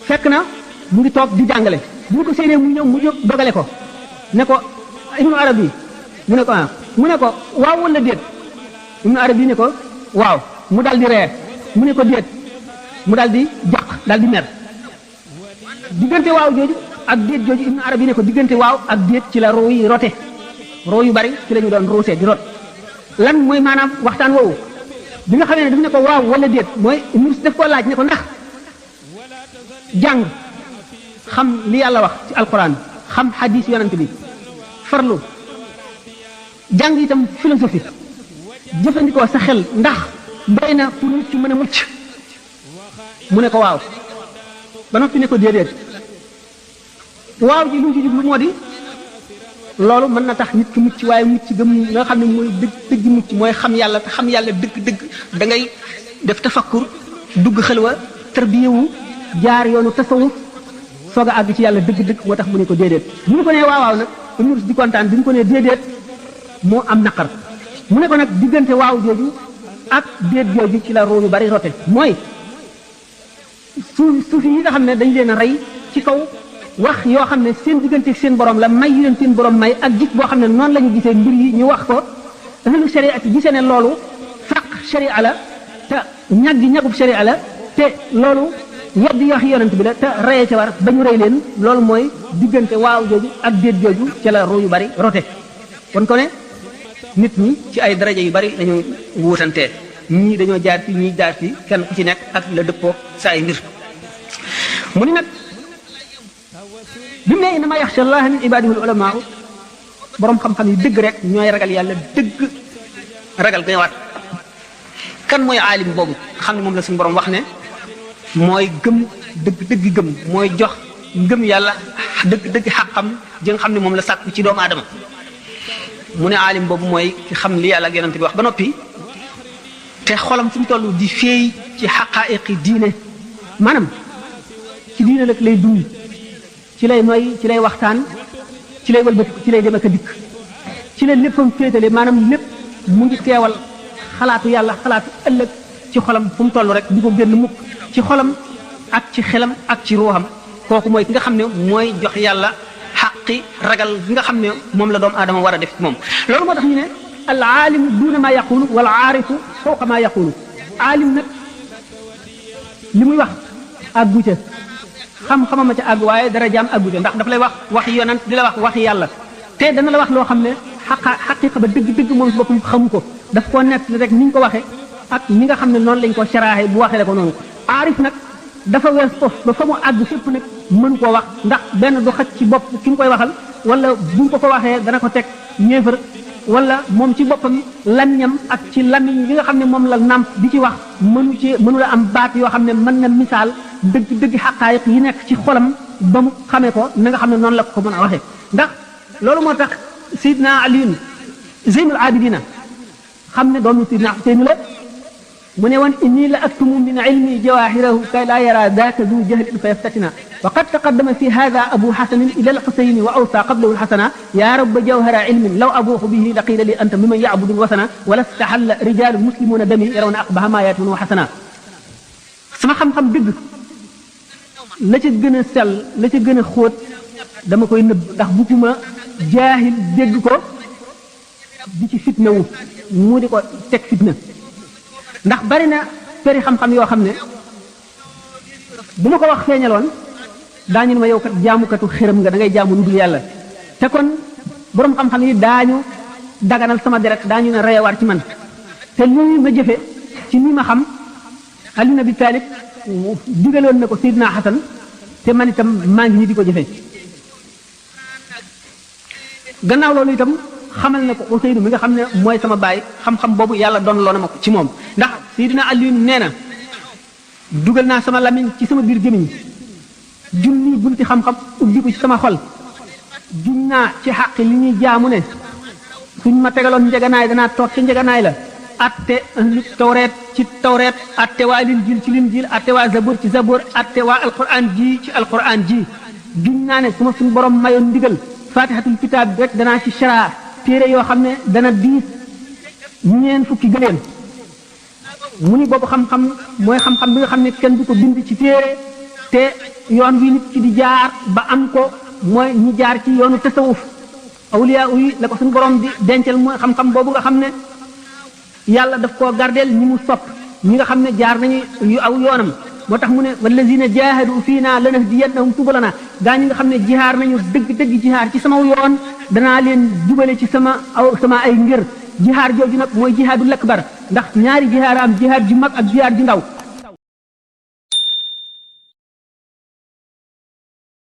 Speaker 2: fekk na mu ngi toog di jàngale bu ñu ko séenee mu ñëw mu jóg dogale ko ne ko Ibnu Arabi mu ne ko mu ne ko waaw wala déet Ibnu Arabi ne ko waaw mu dal di ree mu ne ko déet mu dal di jàq dal di mer diggante waaw jooju ak déet jooju Ibnu Arabi ne ko diggante waaw ak déet ci la roo yi rote roo yu bari ci la ñu doon roosee di rot lan mooy maanaam waxtaan woowu bi nga xamee ne daf ne ko waaw wala déet mooy ministre daf koo laaj ne ko ndax jàng xam li yàlla wax ci alquran xam hadis yonent bi farlu jàng itam philosophie jëfandikoo sa xel ndax doy na pour mucc mën a mucc mu ne ko waaw ba noppi ne ko déedéet waaw ji lu ci jublu moo di loolu mën na tax nit ki mucc waaye mucc gëm nga xam ne mooy dëgg mucc mooy xam yàlla te xam yàlla dëgg-dëgg da ngay def tafakkur dugg xelwa tarbiyewu jaar yoonu tasawuf soog a àgg ci yàlla dëgg-dëgg moo tax mu ne ko déedéet bu ñu ko nee waaw waaw nag Ibnu Rushd di kontaan bi ñu ko nee déedéet moo am naqar mu ne ko nag diggante waaw jooju ak déet jooju ci la roo yu bari rote mooy suufi yi nga xam ne dañ leen a rey ci kaw wax yoo xam ne seen diggante seen borom la may yu leen seen borom may ak gis boo xam ne noonu la ñu gisee mbir yi ñu wax ko ahlu sharia ak gisee ne loolu faq sharia la te ñag gi ñagub sharia la te loolu weddi wax yonent bi la te reye ca war ba ñu rey leen loolu mooy diggante waaw jooju ak déet jooju ca la roo yu bari rote kon ko ne nit ñi ci ay daraja yu bari dañu wuutantee ñii dañoo jaar fi ñii jaar fi kenn ku ci nekk ak la dëppoo sa ay mbir mu ni nag bi mu ne innama yaxsha allaha min ibadihi al ulamaa borom xam-xam yi dëgg rek ñooy ragal yàlla dëgg ragal gën a waat kan mooy aalim boobu xam ne moom la suñu borom wax ne mooy gëm dëgg gëm mooy jox ngëm yàlla dëgg xaqam ji nga xam ne moom la sàkku ci doomu aadama mu ne aalim boobu mooy ki xam li yàlla ak yonent bi wax ba noppi te xolam fu mu toll di feey ci xaqaa'iqi diine maanaam ci diine rek lay dund ci lay noy ci lay waxtaan ci lay wëlbatiku ci lay dem ak a dikk ci la léppam féetale maanaam lépp mu ngi teewal xalaatu yàlla xalaatu ëllëg ci xolam fu mu toll rek di ko génn mukk ci xolam ak ci xelam ak ci ruuxam kooku mooy ki nga xam ne mooy jox yàlla xaqi ragal bi nga xam ne moom la doomu aadama war a def moom loolu moo tax ñu ne al aalimu duuna maa yaqulu wala aarifu fawqa maa yaqulu aalim nag li muy wax àggu ca xam-xamama ca àgg waaye dara jaam àggu ca ndax daf lay wax waxi yonent di la wax waxi yàlla te dana la wax loo xam ne xaqiqa ba dëgg-dëgg moom si boppam xamu ko daf koo nett rek ni ñu ko waxee ak ñi nga xam ne noonu lañ ko saraaxe bu waxee ko noonu aarif nag dafa wees foofu ba fa mu àgg fépp nag mën koo wax ndax benn du xaj ci bopp ki mu koy waxal wala bu ñu ko waxee dana ko teg ñeefar wala moom ci boppam lamiñam ak ci lamiñ yi nga xam ne moom la nàmp di ci wax mënu la am baat yoo xam ne mën na misaal dëgg xaqaayiq yi nekk ci xolam ba mu xamee ko na nga xam ne noonu la ko mën a waxee ndax loolu moo tax Seydina Aliyun Zeynul Abidina xam ne doomu Seydina Xuseyn la mu ne woon inni la aktumu min ilmi jawahirahu kay laa yara daaka du jahlin fa yaftatina wa qad taqaddama fi hada abu xasanin ila alxusayni wa awsa qablahu alxasana ya rabba jawhara ilmin law abuuxu bihi la qiila li anta miman yacbudu lwasana wala staxalla rijalu muslimuna dami yarawna aqbaha ma yaatuna wa xasana sama xam-xam dëgg la ca gën a sell la ca gën a xóot dama koy nëbb ndax bugguma jaahil dégg ko di ci fitna wu mu di ko teg fitna ndax bari na peri xam-xam yoo xam ne bu ma ko wax feeñaloon daañu ne ma yow kat jaamukatu xërëm nga da ngay jaamu lu dul yàlla te kon borom xam-xam yi daañu daganal sama deret daañu ne reyewaat ci man te lii ma jëfe ci ni ma xam Ali ibn Abi Talib digaloon na ko Seydina Xasan te man itam maa ngi nii di ko jëfe gannaaw loolu itam xamal na ko Ousseynou mi nga xam ne mooy sama baay xam-xam boobu yàlla doon loo na ma ko ci moom ndax Seydina Aliou nee na dugal naa sama lamiñ ci sama biir gémmiñ junni bunti xam-xam ubbi ko ci sama xol giñ naa ci xàq li ñuy jaamu ne suñ ma tegaloon njeganaay danaa toog ci njeganaay la atte tawreet ci tawreet atte waa linjiil ci linjiil atte waa zabur ci zabur atte waa alquran ji ci alquran ji giñ naa ne su ma suñ borom mayoon ndigal fatihatul kitaab bi rek danaa ci shara téere yoo xam ne dana diis ñeen fukki gëléem mu ni boobu xam-xam mooy xam-xam bi nga xam ne kenn du ko bind ci téere te yoon wi nit ci di jaar ba am ko mooy ñi jaar ci yoonu tasawuf awliya yi la ko suñu borom di dencal mooy xam-xam boobu nga xam ne yàlla daf koo gardeel ñi mu sopp ñi nga xam ne jaar nañu yu aw yoonam moo tax mu ne wallazina jahadu fiina lanahdiyannahum subulana gaa ñi nga xam ne jihaar nañu dëgg-dëgg jihaar ci sama yoon danaa leen jubale ci sama ay ngir jihaar jooju nag mooy jihaadul akbar ndax ñaari jihaar am jihaar ju mag ak jihaar ju ndaw